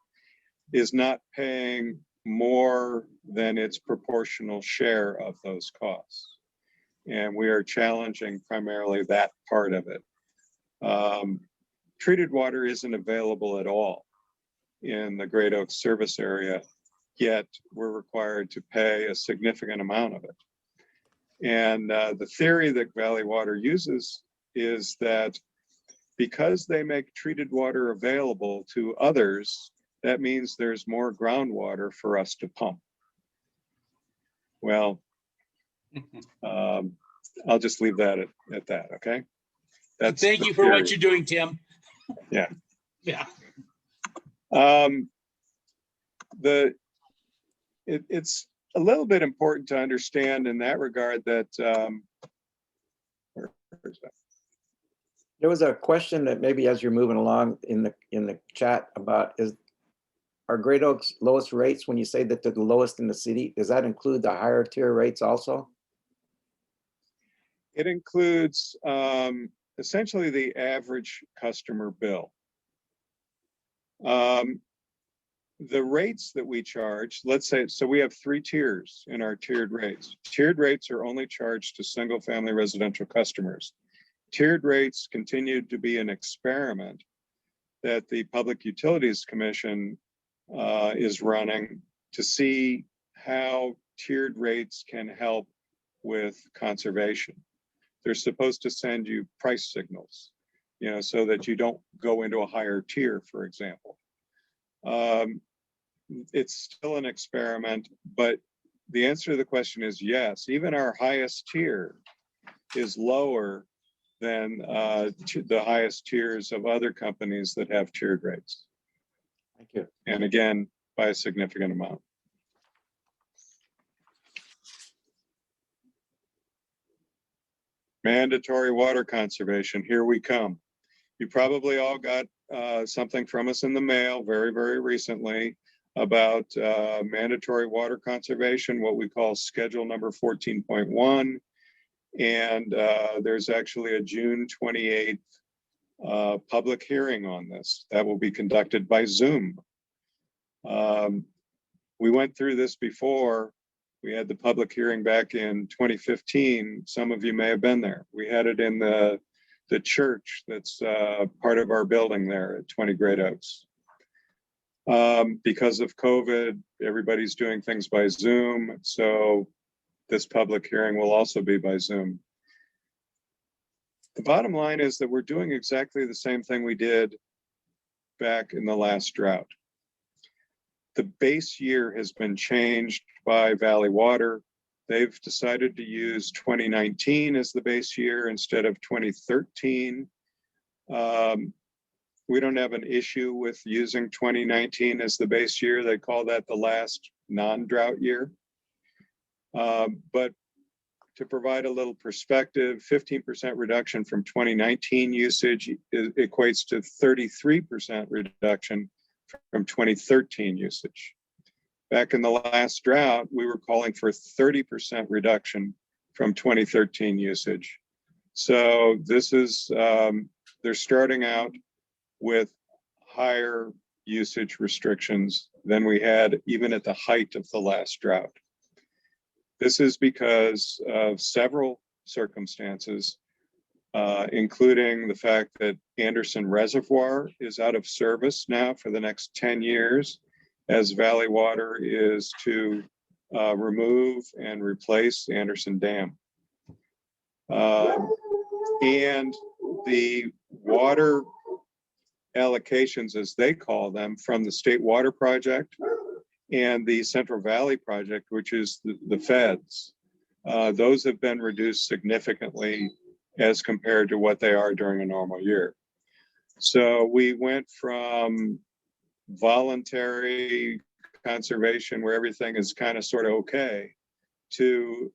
is not paying more than its proportional share of those costs. And we are challenging primarily that part of it. Treated water isn't available at all in the Great Oaks service area, yet we're required to pay a significant amount of it. And the theory that Valley Water uses is that because they make treated water available to others, that means there's more groundwater for us to pump. Well, I'll just leave that at that, okay? Thank you for what you're doing, Tim. Yeah. Yeah. It's a little bit important to understand in that regard that where is that? There was a question that maybe as you're moving along in the chat about are Great Oaks lowest rates when you say that they're the lowest in the city? Does that include the higher tier rates also? It includes essentially the average customer bill. The rates that we charge, let's say, so we have 3 tiers in our tiered rates. Tiered rates are only charged to single family residential customers. Tiered rates continue to be an experiment that the Public Utilities Commission is running to see how tiered rates can help with conservation. They're supposed to send you price signals, so that you don't go into a higher tier, for example. It's still an experiment, but the answer to the question is yes. Even our highest tier is lower than the highest tiers of other companies that have tiered rates. Thank you. And again, by a significant amount. Mandatory water conservation, here we come. You probably all got something from us in the mail very, very recently about mandatory water conservation, what we call schedule number 14.1. And there's actually a June 28th public hearing on this that will be conducted by Zoom. We went through this before. We had the public hearing back in 2015. Some of you may have been there. We had it in the church that's part of our building there at 20 Great Oaks. Because of COVID, everybody's doing things by Zoom. So this public hearing will also be by Zoom. The bottom line is that we're doing exactly the same thing we did back in the last drought. the base year has been changed by Valley Water. They've decided to use 2019 as the base year instead of 2013. We don't have an issue with using 2019 as the base year. They call that the last non-drought year. But to provide a little perspective, 15% reduction from 2019 usage equates to 33% reduction from 2013 usage. Back in the last drought, we were calling for 30% reduction from 2013 usage. So this is, they're starting out with higher usage restrictions than we had even at the height of the last drought. This is because of several circumstances, including the fact that Anderson Reservoir is out of service now for the next 10 years, as Valley Water is to remove and replace Anderson Dam. And the water allocations, as they call them, from the State Water Project and the Central Valley Project, which is the feds, those have been reduced significantly as compared to what they are during a normal year. So we went from voluntary conservation where everything is kind of sort of okay to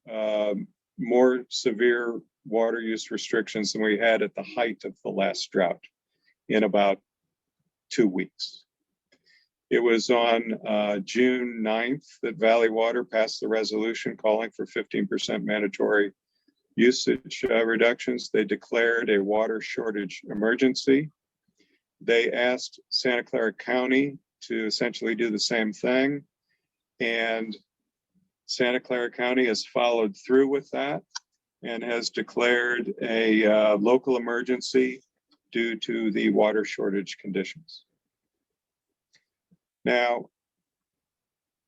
more severe water use restrictions than we had at the height of the last drought in about 2 weeks. It was on June 9th that Valley Water passed the resolution calling for 15% mandatory usage reductions. They declared a water shortage emergency. They asked Santa Clara County to essentially do the same thing. And Santa Clara County has followed through with that and has declared a local emergency due to the water shortage conditions. Now,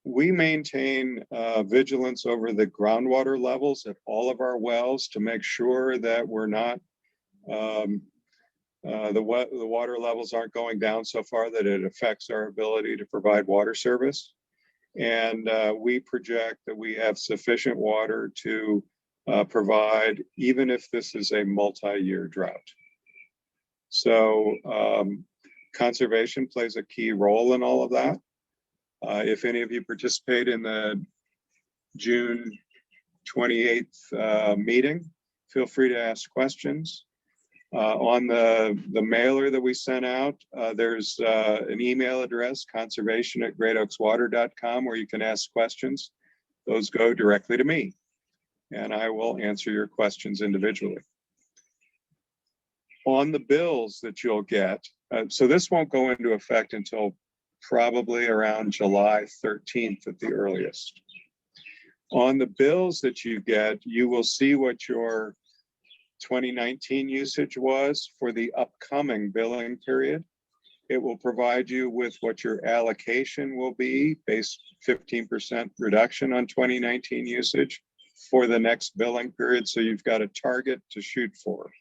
we maintain vigilance over the groundwater levels at all of our wells to make sure that we're not, the water levels aren't going down so far that it affects our ability to provide water service. And we project that we have sufficient water to provide, even if this is a multi-year drought. So conservation plays a key role in all of that. If any of you participate in the June 28th meeting, feel free to ask questions. On the mailer that we sent out, there's an email address, conservation@greatoakswater.com, where you can ask questions. Those go directly to me, and I will answer your questions individually. On the bills that you'll get, so this won't go into effect until probably around July 13th at the earliest. On the bills that you get, you will see what your 2019 usage was for the upcoming billing period. It will provide you with what your allocation will be, based 15% reduction on 2019 usage for the next billing period. So you've got a target to shoot for.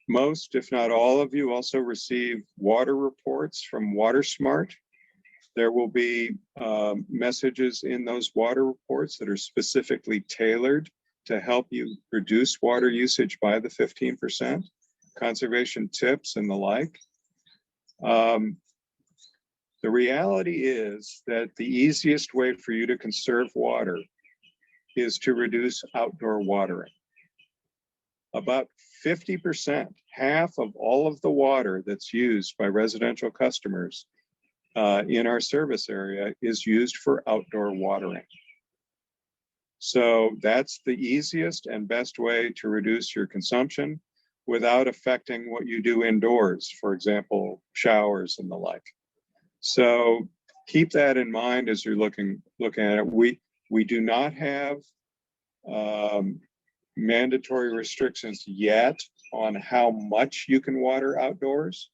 Most, if not all of you, also receive water reports from WaterSmart. There will be messages in those water reports that are specifically tailored to help you reduce water usage by the 15%, conservation tips and the like. The reality is that the easiest way for you to conserve water is to reduce outdoor watering. About 50%, half of all of the water that's used by residential customers in our service area is used for outdoor watering. So that's the easiest and best way to reduce your consumption without affecting what you do indoors, for example, showers and the like. So keep that in mind as you're looking at it. We do not have mandatory restrictions yet on how much you can water outdoors.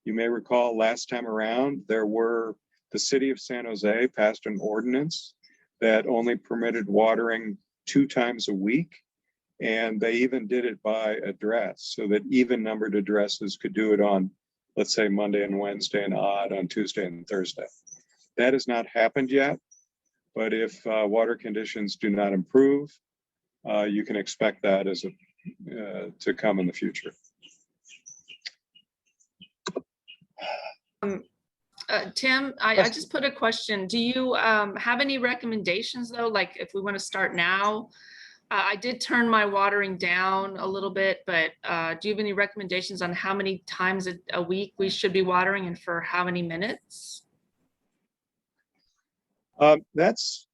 You may recall last time around, the city of San Jose passed an ordinance that only permitted watering 2 times a week. And they even did it by address so that even numbered addresses could do it on let's say Monday and Wednesday and odd on Tuesday and Thursday. That has not happened yet, but if water conditions do not improve, you can expect that as to come in the future. Tim, I just put a question. Do you have any recommendations though? Like if we want to start now, I did turn my watering down a little bit, but do you have any recommendations on how many times a week we should be watering and for how many minutes? That's,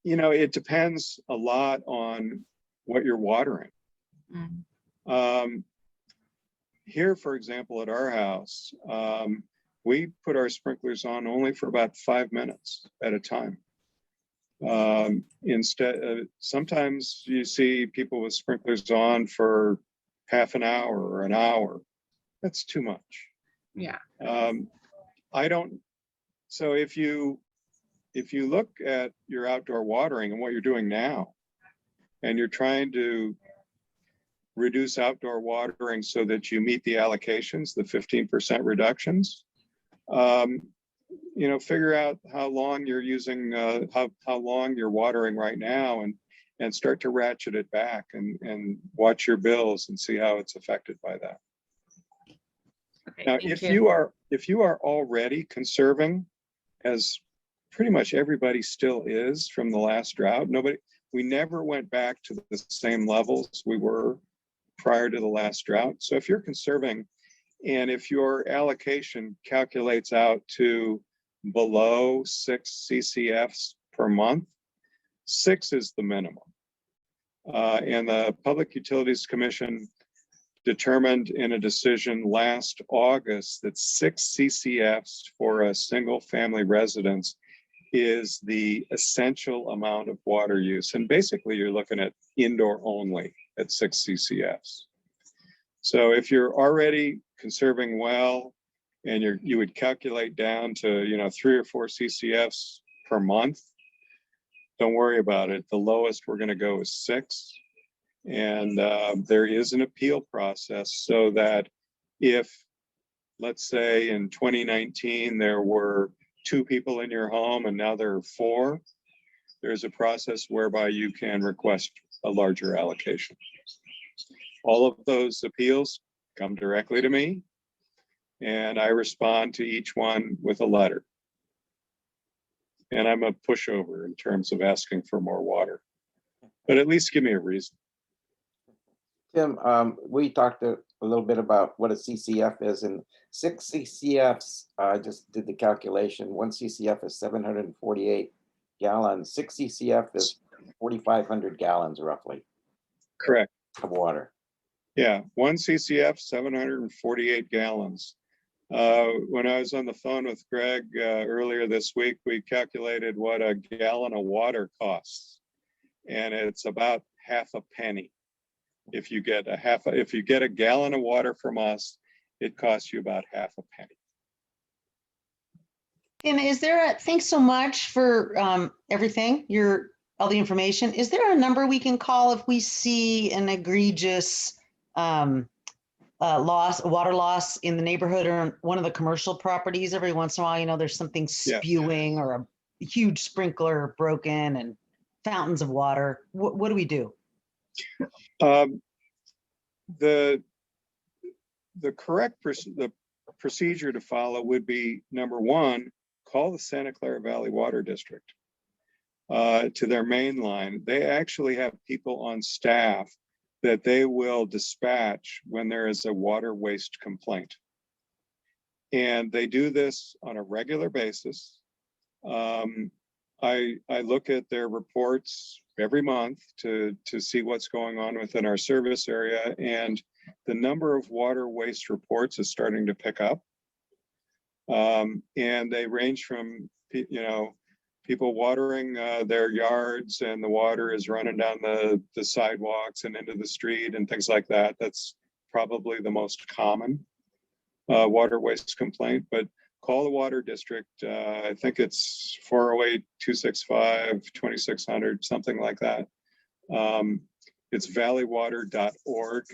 it depends a lot on what you're watering. Mm. Here, for example, at our house, we put our sprinklers on only for about 5 minutes at a time. Instead, sometimes you see people with sprinklers on for half an hour or an hour. That's too much. Yeah. So if you look at your outdoor watering and what you're doing now, and you're trying to reduce outdoor watering so that you meet the allocations, the 15% reductions, figure out how long you're using, how long you're watering right now, and start to ratchet it back and watch your bills and see how it's affected by that. Okay, now, if you are already conserving, as pretty much everybody still is from the last drought, we never went back to the same levels we were prior to the last drought. So if you're conserving, and if your allocation calculates out to below 6 CCFs per month, 6 is the minimum. And the Public Utilities Commission determined in a decision last August that 6 CCFs for a single family residence is the essential amount of water use. And basically you're looking at indoor only at 6 CCFs. So if you're already conserving well, and you would calculate down to 3 or 4 CCFs per month, don't worry about it. The lowest we're going to go is 6. And there is an appeal process so that if, let's say in 2019, there were 2 people in your home and now there are 4, there's a process whereby you can request a larger allocation. All of those appeals come directly to me, and I respond to each one with a letter. And I'm a pushover in terms of asking for more water, but at least give me a reason. Tim, we talked a little bit about what a CCF is, and 6 CCFs, I just did the calculation. 1 CCF is 748 gallons. 6 CCF is 4,500 gallons roughly. Correct. Of water. Yeah, 1 CCF, 748 gallons. When I was on the phone with Greg earlier this week, we calculated what a gallon of water costs, and it's about half a penny. If you get a gallon of water from us, it costs you about half a penny. Tim, thanks so much for everything, all the information. Is there a number we can call if we see an egregious water loss in the neighborhood or on one of the commercial properties? Every once in a while, there's something spewing or a huge sprinkler broken and fountains of water. What do we do? The correct procedure to follow would be, number 1, call the Santa Clara Valley Water District to their main line. They actually have people on staff that they will dispatch when there is a water waste complaint. And they do this on a regular basis. I look at their reports every month to see what's going on within our service area, and the number of water waste reports is starting to pick up. And they range from, people watering their yards and the water is running down the sidewalks and into the street and things like that. That's probably the most common water waste complaint, but call the water district. I think it's 408-265-2600, something like that. It's valleywater.org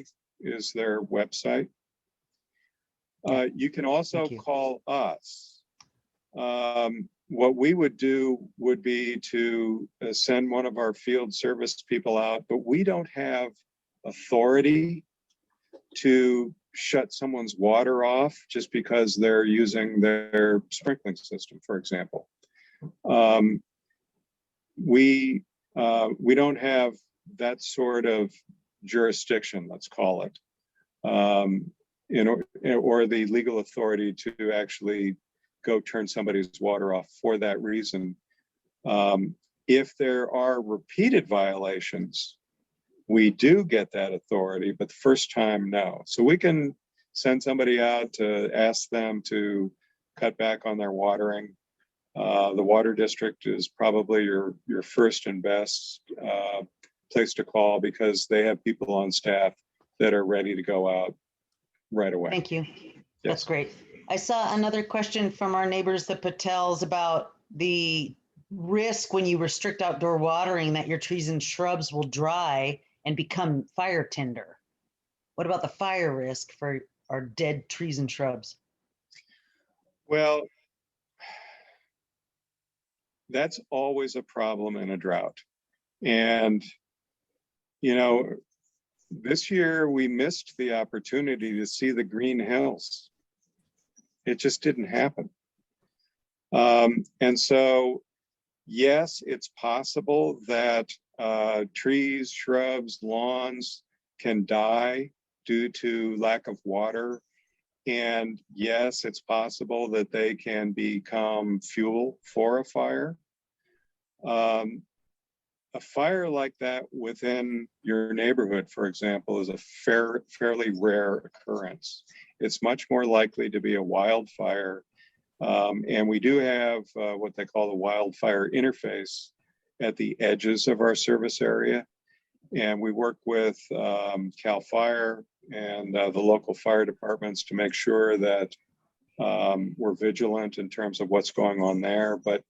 is their website. You can also you. call us. What we would do would be to send one of our field service people out, but we don't have authority to shut someone's water off just because they're using their sprinkling system, for example. We don't have that sort of jurisdiction, let's call it, or the legal authority to actually go turn somebody's water off for that reason. If there are repeated violations, we do get that authority, but the first time, no. So we can send somebody out to ask them to cut back on their watering. The water district is probably your first and best place to call because they have people on staff that are ready to go out right away. Thank you. Yes. That's great. I saw another question from our neighbors, the Patels, about the risk when you restrict outdoor watering that your trees and shrubs will dry and become fire tinder. What about the fire risk for our dead trees and shrubs? Well, that's always a problem in a drought. And, you know, this year we missed the opportunity to see the green hills. It just didn't happen. And so, yes, it's possible that trees, shrubs, lawns can die due to lack of water. And yes, it's possible that they can become fuel for a fire. A fire like that within your neighborhood, for example, is a fairly rare occurrence. It's much more likely to be a wildfire. And we do have what they call the wildfire interface at the edges of our service area. And we work with CAL FIRE and the local fire departments to make sure that we're vigilant in terms of what's going on there. But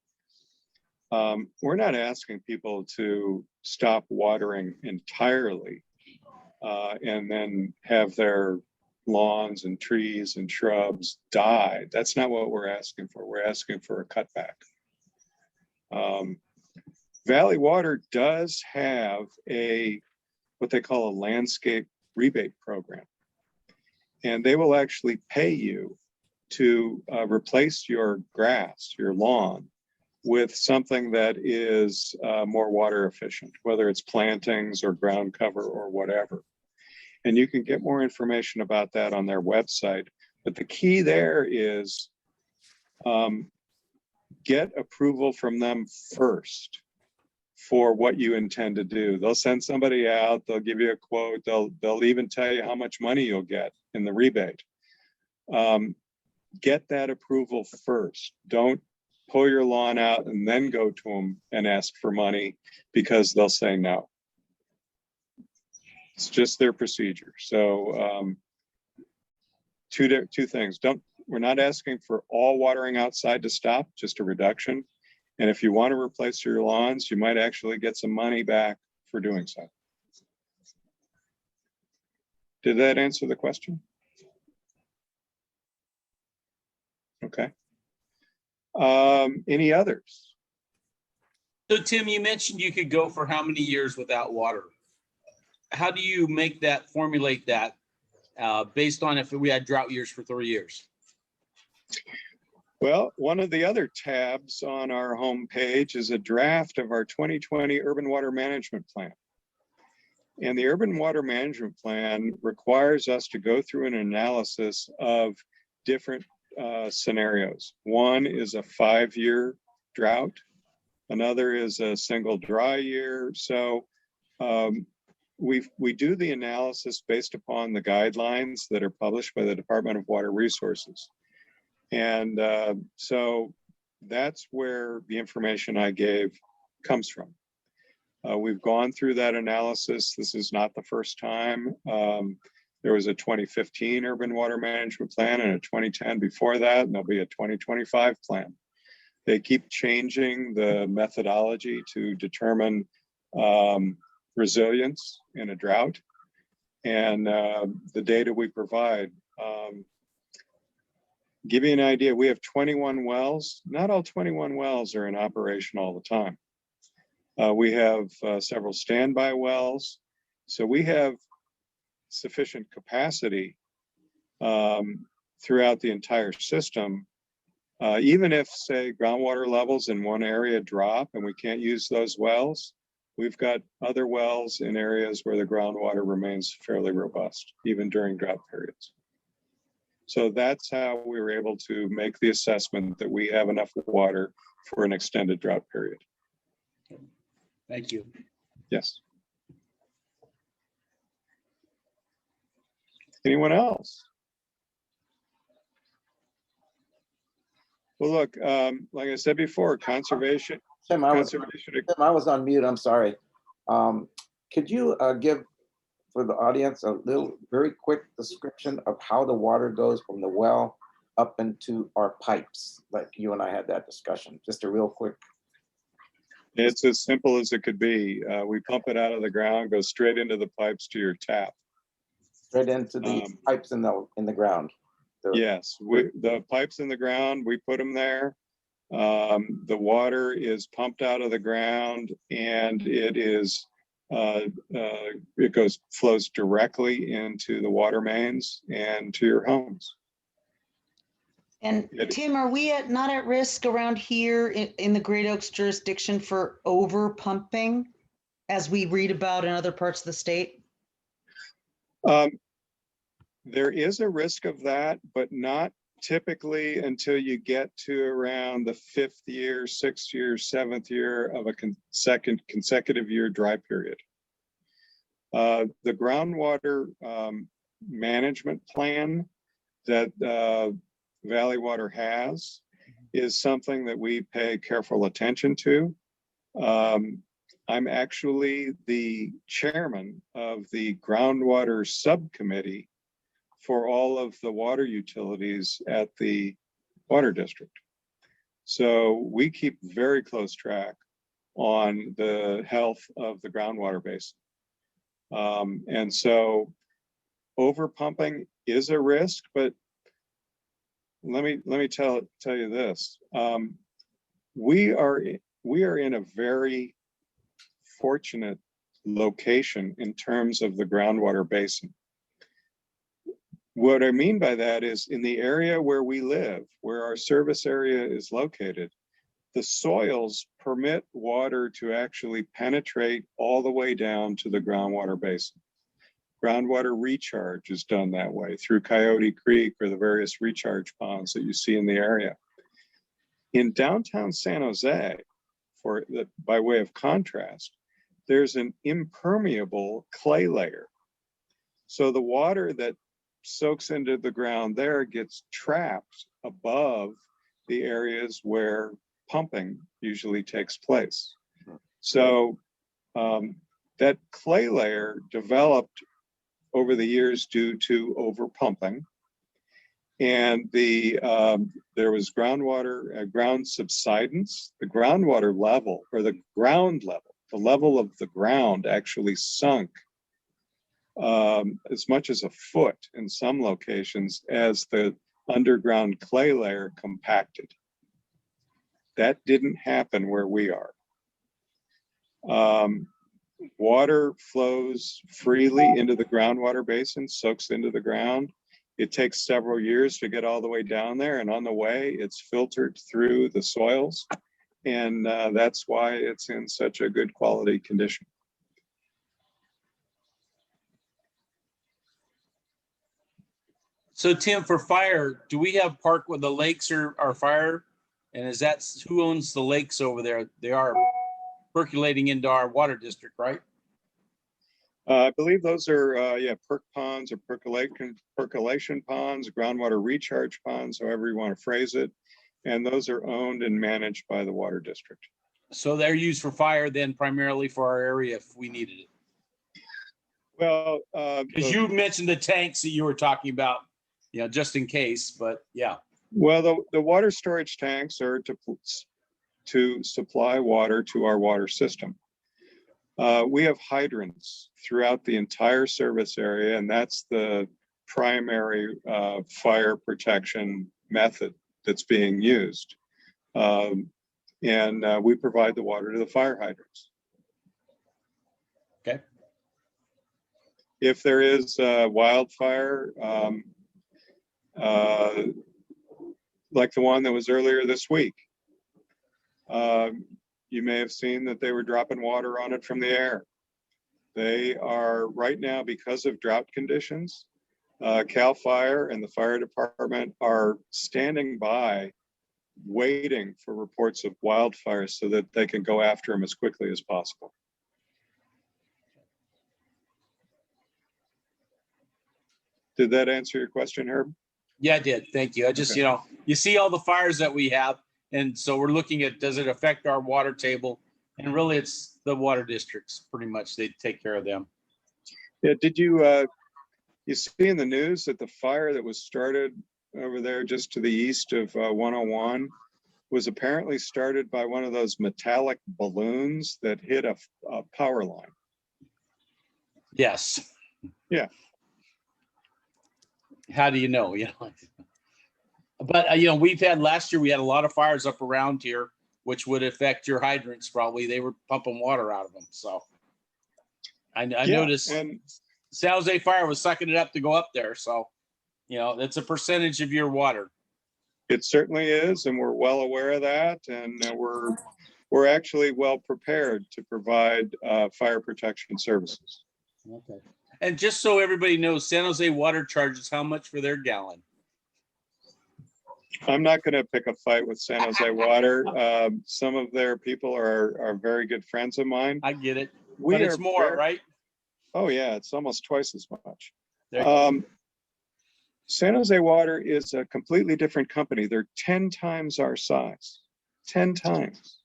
we're not asking people to stop watering entirely and then have their lawns and trees and shrubs die. That's not what we're asking for. We're asking for a cutback. Valley Water does have what they call a landscape rebate program. And they will actually pay you to replace your grass, your lawn, with something that is more water efficient, whether it's plantings or ground cover or whatever. And you can get more information about that on their website. But the key there is get approval from them first for what you intend to do. They'll send somebody out, they'll give you a quote, they'll even tell you how much money you'll get in the rebate. Get that approval first. Don't pull your lawn out and then go to them and ask for money because they'll say no. It's just their procedure. So two things. We're not asking for all watering outside to stop, just a reduction. And if you want to replace your lawns, you might actually get some money back for doing so. Did that answer the question? Okay. Any others? So Tim, you mentioned you could go for how many years without water? How do you formulate that based on if we had drought years for 3 years? Well, one of the other tabs on our homepage is a draft of our 2020 Urban Water Management Plan. And the Urban Water Management Plan requires us to go through an analysis of different scenarios. One is a 5-year drought. Another is a single dry year. So we do the analysis based upon the guidelines that are published by the Department of Water Resources. And so that's where the information I gave comes from. We've gone through that analysis. This is not the first time. There was a 2015 Urban Water Management Plan and a 2010 before that, and there'll be a 2025 plan. They keep changing the methodology to determine resilience in a drought. And the data we provide Give you an idea, we have 21 wells. Not all 21 wells are in operation all the time. We have several standby wells. So we have sufficient capacity throughout the entire system. Even if, say, groundwater levels in one area drop and we can't use those wells, we've got other wells in areas where the groundwater remains fairly robust, even during drought periods. So that's how we were able to make the assessment that we have enough water for an extended drought period. Thank you. Yes. Anyone else? Well, look, like I said before, conservation. Tim, I was on mute. I'm sorry. Could you give for the audience a little very quick description of how the water goes from the well up into our pipes? Like you and I had that discussion. Just a real quick. It's as simple as it could be. We pump it out of the ground, goes straight into the pipes to your tap. Straight into the pipes in the ground. Yes, the pipes in the ground, we put them there. The water is pumped out of the ground, and it is flows directly into the water mains and to your homes. And Tim, are we not at risk around here in the Great Oaks jurisdiction for over pumping, as we read about in other parts of the state? There is a risk of that, but not typically until you get to around the 5th year, 6th year, 7th year of a second consecutive year dry period. The groundwater management plan that Valley Water has is something that we pay careful attention to. I'm actually the chairman of the groundwater subcommittee for all of the water utilities at the water district. So we keep very close track on the health of the groundwater basin. And so over pumping is a risk, but let me tell you this. We are in a very fortunate location in terms of the groundwater basin. What I mean by that is in the area where we live, where our service area is located, the soils permit water to actually penetrate all the way down to the groundwater basin. Groundwater recharge is done that way through Coyote Creek or the various recharge ponds that you see in the area. In downtown San Jose, by way of contrast, there's an impermeable clay layer. So the water that soaks into the ground there gets trapped above the areas where pumping usually takes place. So that clay layer developed over the years due to over pumping, and there was ground subsidence. The groundwater level, or the ground level, the level of the ground actually sunk as much as a foot in some locations as the underground clay layer compacted. That didn't happen where we are. Water flows freely into the groundwater basin, soaks into the ground. It takes several years to get all the way down there, and on the way, it's filtered through the soils, and that's why it's in such a good quality condition. So Tim, for fire, do we have park where the lakes are fire? And is that who owns the lakes over there? They are percolating into our water district, right? I believe those are, perk ponds or percolation ponds, groundwater recharge ponds, however you want to phrase it. And those are owned and managed by the water district. So they're used for fire then primarily for our area if we needed it. Well, because you mentioned the tanks that you were talking about, just in case, but yeah. Well, the water storage tanks are to supply water to our water system. We have hydrants throughout the entire service area, and that's the primary fire protection method that's being used. And we provide the water to the fire hydrants. Okay. If there is a wildfire, like the one that was earlier this week, you may have seen that they were dropping water on it from the air. They are right now, because of drought conditions, CAL FIRE and the fire department are standing by waiting for reports of wildfires so that they can go after them as quickly as possible. Did that answer your question, Herb? Yeah, I did. Thank you. I just, Okay. You see all the fires that we have. And so we're looking at, does it affect our water table? And really it's the water districts, pretty much. They take care of them. Yeah, did you see in the news that the fire that was started over there just to the east of 101 was apparently started by one of those metallic balloons that hit a power line? Yes. Yeah. How do you know? But we've had last year, we had a lot of fires up around here, which would affect your hydrants. Probably they were pumping water out of them. So I noticed and San Jose Fire was sucking it up to go up there. So, it's a percentage of your water. it certainly is, and we're well aware of that, and we're actually well prepared to provide fire protection services. Okay. And just so everybody knows, San Jose Water charges how much for their gallon? I'm not going to pick a fight with San Jose Water. Some of their people are very good friends of mine. I get it, but it's more, right? Oh yeah, it's almost twice as much. There you go. San Jose Water is a completely different company. They're 10 times our size, 10 times.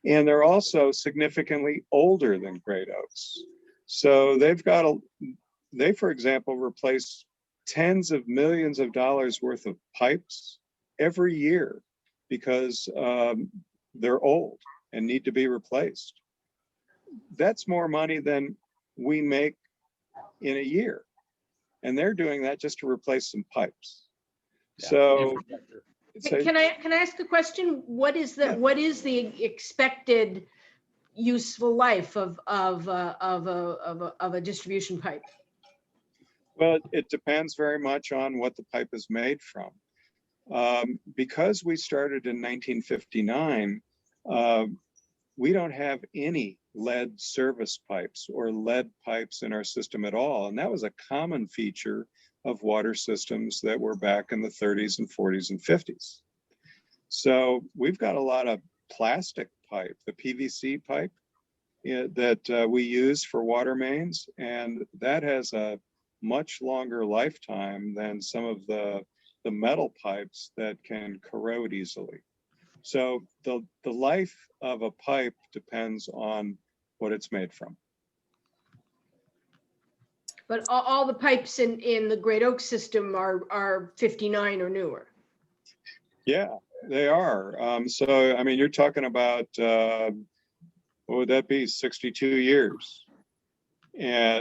And they're also significantly older than Great Oaks. So they, for example, replace tens of millions of dollars worth of pipes every year because they're old and need to be replaced. That's more money than we make in a year. And they're doing that just to replace some pipes. Yeah, So Can I ask a question? What is the expected useful life of a distribution pipe? Well, it depends very much on what the pipe is made from. Because we started in 1959, we don't have any lead service pipes or lead pipes in our system at all. And that was a common feature of water systems that were back in the 30s and 40s and 50s. So we've got a lot of plastic pipe, the PVC pipe that we use for water mains, and that has a much longer lifetime than some of the metal pipes that can corrode easily. So the life of a pipe depends on what it's made from. But all the pipes in the Great Oaks system are 59 or newer. Yeah, they are. So, I mean, you're talking about, what would that be, 62 years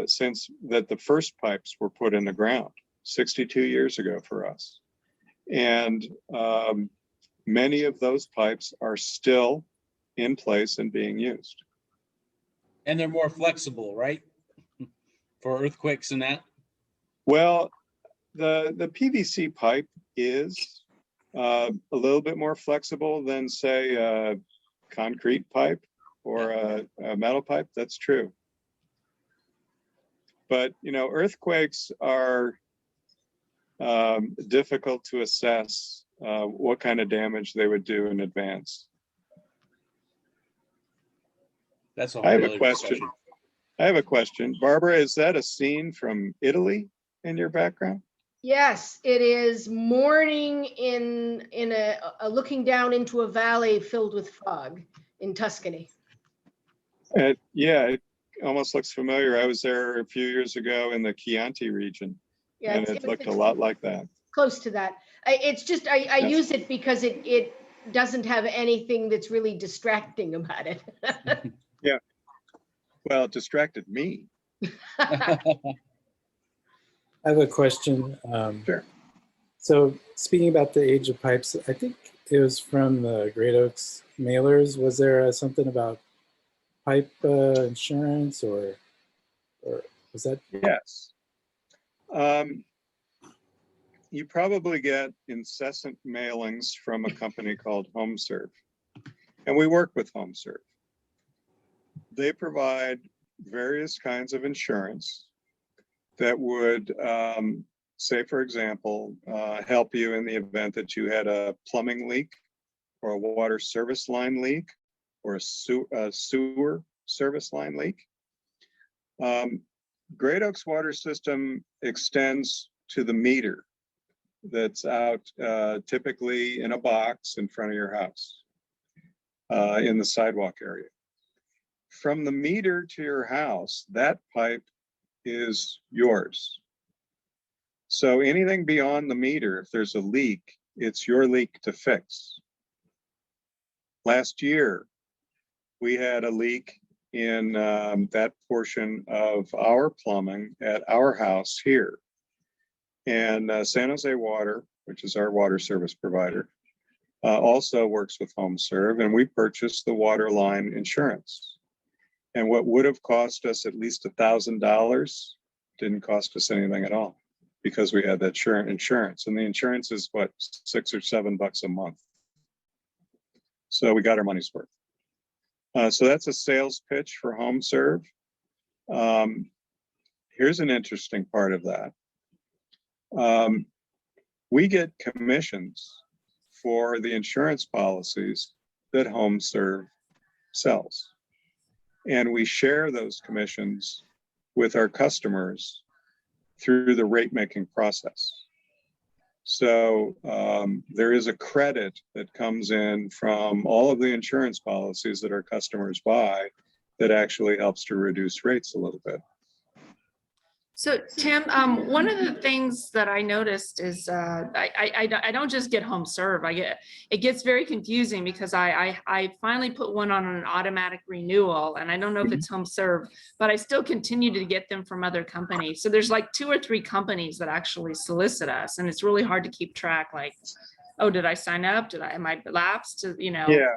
since that the first pipes were put in the ground, 62 years ago for us. And many of those pipes are still in place and being used. And they're more flexible, right? For earthquakes and that? Well, the PVC pipe is a little bit more flexible than, say, a concrete pipe or a metal pipe. That's true. But, earthquakes are difficult to assess what kind of damage they would do in advance. That's I have a question. I have a question. Barbara, is that a scene from Italy in your background? Yes, it is morning in a looking down into a valley filled with fog in Tuscany. Yeah, it almost looks familiar. I was there a few years ago in the Chianti region, Yeah, and it looked a lot like that. Close to that. It's just, I use it because it doesn't have anything that's really distracting about it. Yeah. Well, it distracted me. I have a question. Sure. So speaking about the age of pipes, I think it was from the Great Oaks mailers. Was there something about pipe insurance or was that? Yes. You probably get incessant mailings from a company called HomeServe, and we work with HomeServe. They provide various kinds of insurance that would, say, for example, help you in the event that you had a plumbing leak or a water service line leak or a sewer service line leak. Great Oaks water system extends to the meter that's out typically in a box in front of your house in the sidewalk area. From the meter to your house, that pipe is yours. So anything beyond the meter, if there's a leak, it's your leak to fix. Last year, we had a leak in that portion of our plumbing at our house here. And San Jose Water, which is our water service provider, also works with HomeServe, and we purchased the water line insurance. And what would have cost us at least $1,000 didn't cost us anything at all because we had that insurance. And the insurance is what, $6 or $7 a month. So we got our money's worth. So that's a sales pitch for HomeServe. Here's an interesting part of that. We get commissions for the insurance policies that HomeServe sells. And we share those commissions with our customers through the rate making process. So there is a credit that comes in from all of the insurance policies that our customers buy that actually helps to reduce rates a little bit. So Tim, one of the things that I noticed is I don't just get HomeServe. It gets very confusing because I finally put one on an automatic renewal, and I don't know if it's HomeServe, but I still continue to get them from other companies. So there's like 2 or 3 companies that actually solicit us, and it's really hard to keep track. Like, oh, did I sign up? Am I lapsed? You know? Yeah.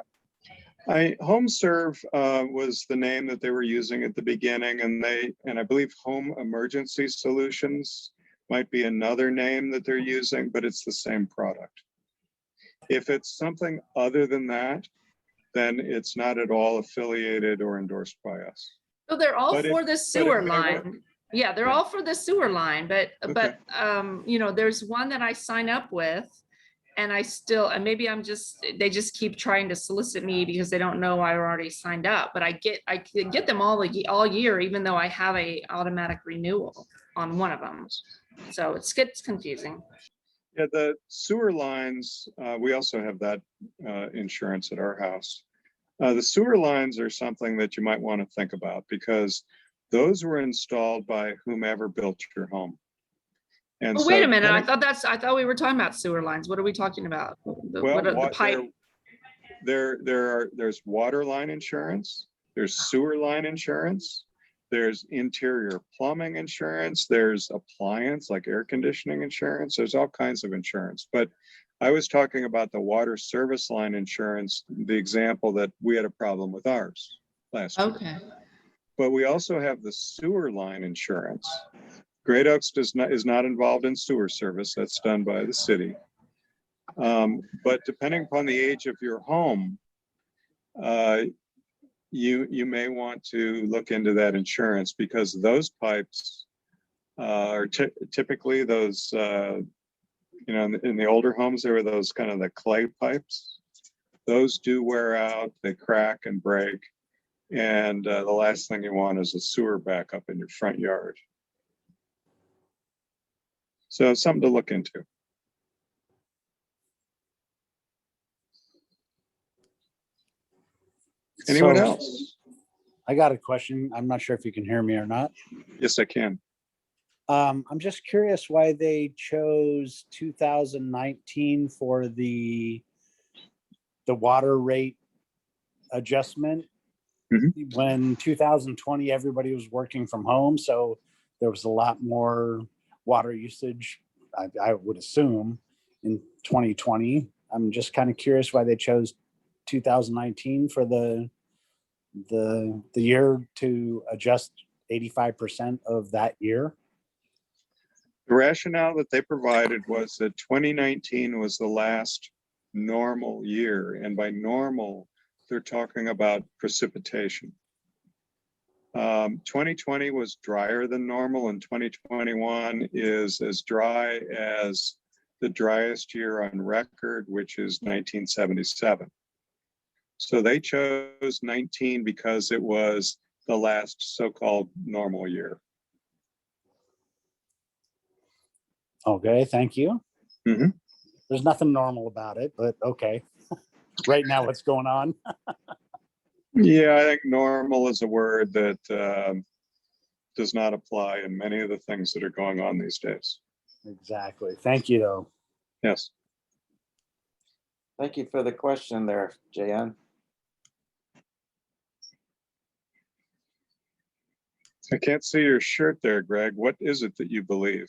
HomeServe was the name that they were using at the beginning, and I believe Home Emergency Solutions might be another name that they're using, but it's the same product. If it's something other than that, then it's not at all affiliated or endorsed by us. So they're all for the sewer line. Yeah, they're all for the sewer line, but you know, there's one that I sign up with. And and maybe they just keep trying to solicit me because they don't know I already signed up, but I get them all year, even though I have a automatic renewal on one of them. So it gets confusing. Yeah, the sewer lines, we also have that insurance at our house. The sewer lines are something that you might want to think about because those were installed by whomever built your home. And oh, wait a minute! I thought we were talking about sewer lines. What are we talking about? The pipe. There's water line insurance. There's sewer line insurance. There's interior plumbing insurance. There's appliance like air conditioning insurance. There's all kinds of insurance. But I was talking about the water service line insurance. The example that we had a problem with ours last year. Okay. But we also have the sewer line insurance. Great Oaks is not involved in sewer service. That's done by the city. But depending upon the age of your home, you may want to look into that insurance because those pipes are typically those, you know, in the older homes, there were those kind of the clay pipes. Those do wear out, they crack and break. And the last thing you want is a sewer backup in your front yard. So it's something to look into. Anyone else? I got a question. I'm not sure if you can hear me or not. Yes, I can. I'm just curious why they chose 2019 for the water rate adjustment when 2020 everybody was working from home, so there was a lot more water usage, I would assume. in 2020. I'm just kind of curious why they chose 2019 for the year to adjust 85% of that year. The rationale that they provided was that 2019 was the last normal year. And by normal, they're talking about precipitation. 2020 was drier than normal, and 2021 is as dry as the driest year on record, which is 1977. So they chose 19 because it was the last so-called normal year. Okay, thank you. Mhm. There's nothing normal about it, but okay. Right now, what's going on? Yeah, I think normal is a word that does not apply in many of the things that are going on these days. Exactly. Thank you, though. Yes. Thank you for the question there, JN. I can't see your shirt there, Greg. What is it that you believe?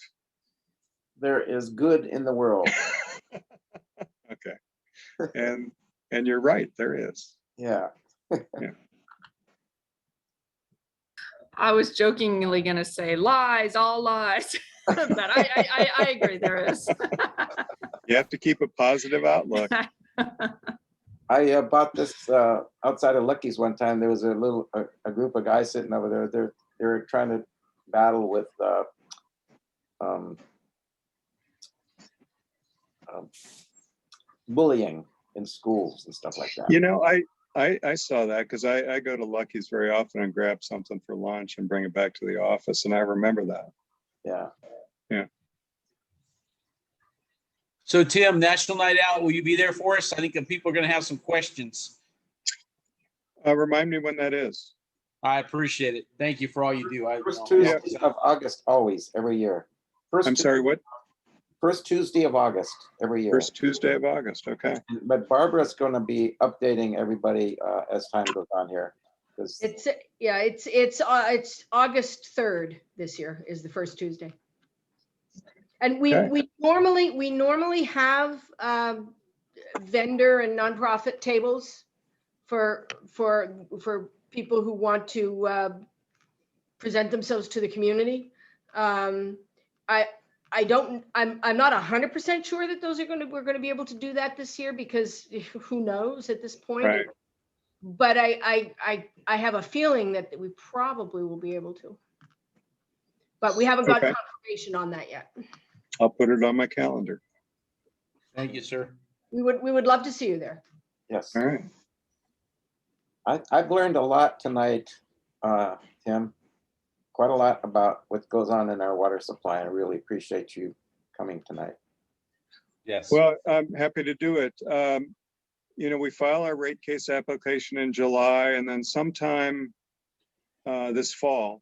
There is good in the world. Okay. And you're right, there is. Yeah. Yeah. I was jokingly going to say lies, all lies, but I agree there is. You have to keep a positive outlook. I bought this outside of Lucky's one time. There was a group of guys sitting over there. They're trying to battle with bullying in schools and stuff like that. You know, I saw that because I go to Lucky's very often and grab something for lunch and bring it back to the office, and I remember that. Yeah. Yeah. So Tim, National Night Out, will you be there for us? I think the people are going to have some questions. Remind me when that is. I appreciate it. Thank you for all you do. First Tuesday of August, always, every year. I'm sorry, what? First Tuesday of August, every year. First Tuesday of August, okay. But Barbara's going to be updating everybody as time goes on here. It's August 3rd this year is the first Tuesday. And we normally have vendor and nonprofit tables for people who want to present themselves to the community. I'm not 100% sure that we're going to be able to do that this year, because who knows at this point. Right. But I have a feeling that we probably will be able to. But we haven't got confirmation on that yet. I'll put it on my calendar. Thank you, sir. We would love to see you there. Yes. All right. I've learned a lot tonight, Tim. Quite a lot about what goes on in our water supply. I really appreciate you coming tonight. Yes. Well, I'm happy to do it. You know, we file our rate case application in July, and then sometime this fall,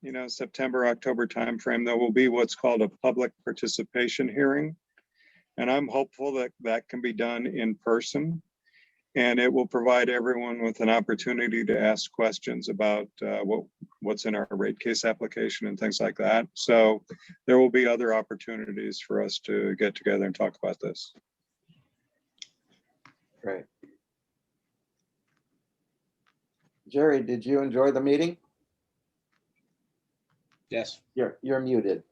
you know, September, October timeframe, there will be what's called a public participation hearing. And I'm hopeful that that can be done in person. And it will provide everyone with an opportunity to ask questions about what's in our rate case application and things like that. So there will be other opportunities for us to get together and talk about this. Great. Jerry, did you enjoy the meeting? Yes. You're muted.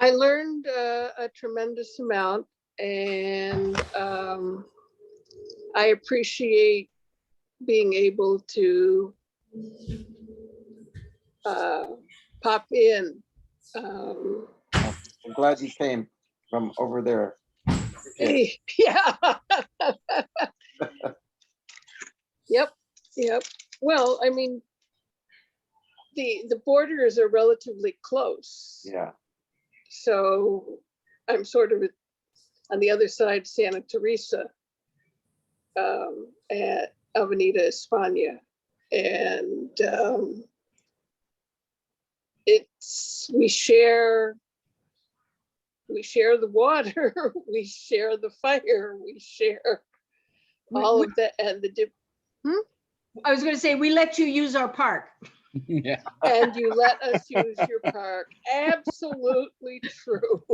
I learned a tremendous amount, and I appreciate being able to pop in. I'm glad you came from over there. Yeah. Yep. Well, I mean, the borders are relatively close. Yeah. So I'm sort of on the other side, Santa Teresa, at Avenida España, and we share the water, we share the fire, we share all of that, and I was going to say, we let you use our park. Yeah. and you let us use your park. Absolutely true.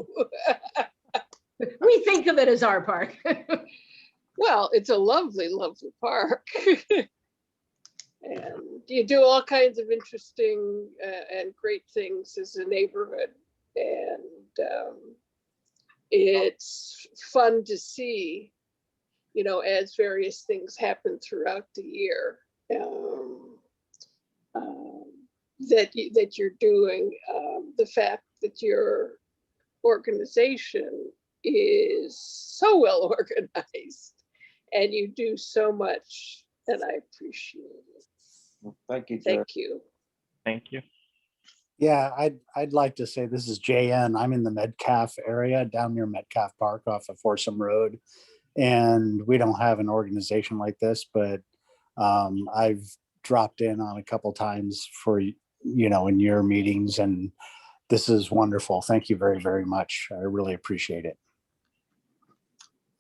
We think of it as our park. Well, it's a lovely, lovely park. And you do all kinds of interesting and great things as a neighborhood. And it's fun to see, you know, as various things happen throughout the year, that you're doing. The fact that your organization is so well organized and you do so much, and I appreciate it. Well, thank you, Jared. Thank you. Thank you. Yeah, I'd like to say this is JN. I'm in the Metcalf area down near Metcalf Park off of Forsum Road. And we don't have an organization like this, but I've dropped in on a couple times for, you know, in your meetings, and this is wonderful. Thank you very, very much. I really appreciate it.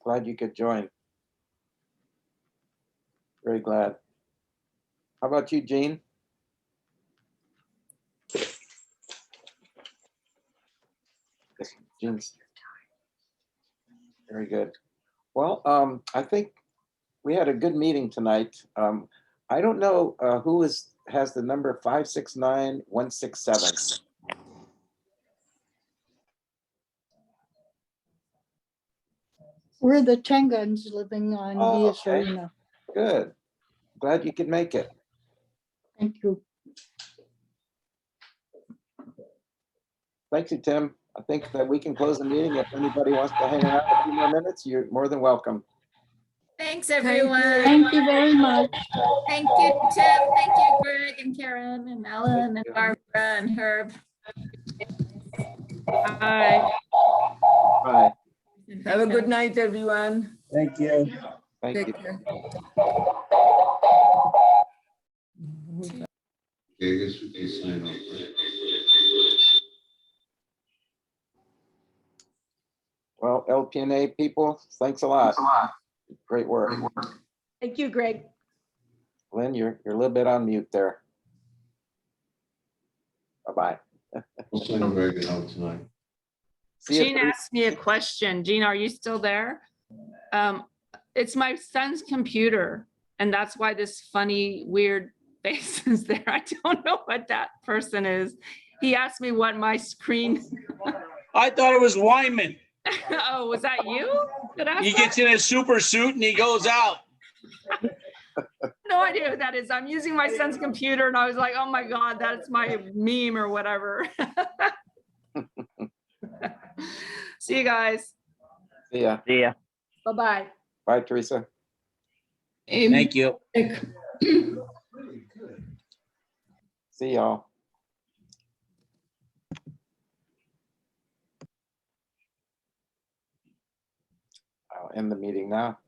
Glad you could join. Very glad. How about you, Jean? Yes, Jean's. Very good. Well, I think we had a good meeting tonight. I don't know who has the number 569167. We're the Changans living on Oh, DS okay. Arena. Good. Glad you could make it. Thank you. Thank you, Tim. I think that we can close the meeting. If anybody wants to hang out a few more minutes, you're more than welcome. Thanks, everyone. Thank you very much. Thank you, Tim. Thank you, Greg and Karen and Ellen and Barbara and Herb. Bye. Bye. Have a good night, everyone. Thank you. Thank Take you. care. Okay, I guess we can sign off. Well, LPNA people, thanks a lot. Great work. Thank you, Greg. Lynn, you're a little bit on mute there. Bye-bye. We'll send Reagan out tonight. See you. Jean asked me a question. Jean, are you still there? It's my son's computer, and that's why this funny, weird face is there. I don't know what that person is. He asked me what my screen. I thought it was Wyman. Oh, was that you? He gets in his super suit and he goes out. No idea who that is. I'm using my son's computer, and I was like, oh my God, that's my meme or whatever. See you guys. See ya. See ya. Bye-bye. Bye, Teresa. Thank you. See y'all. I'll end the meeting now.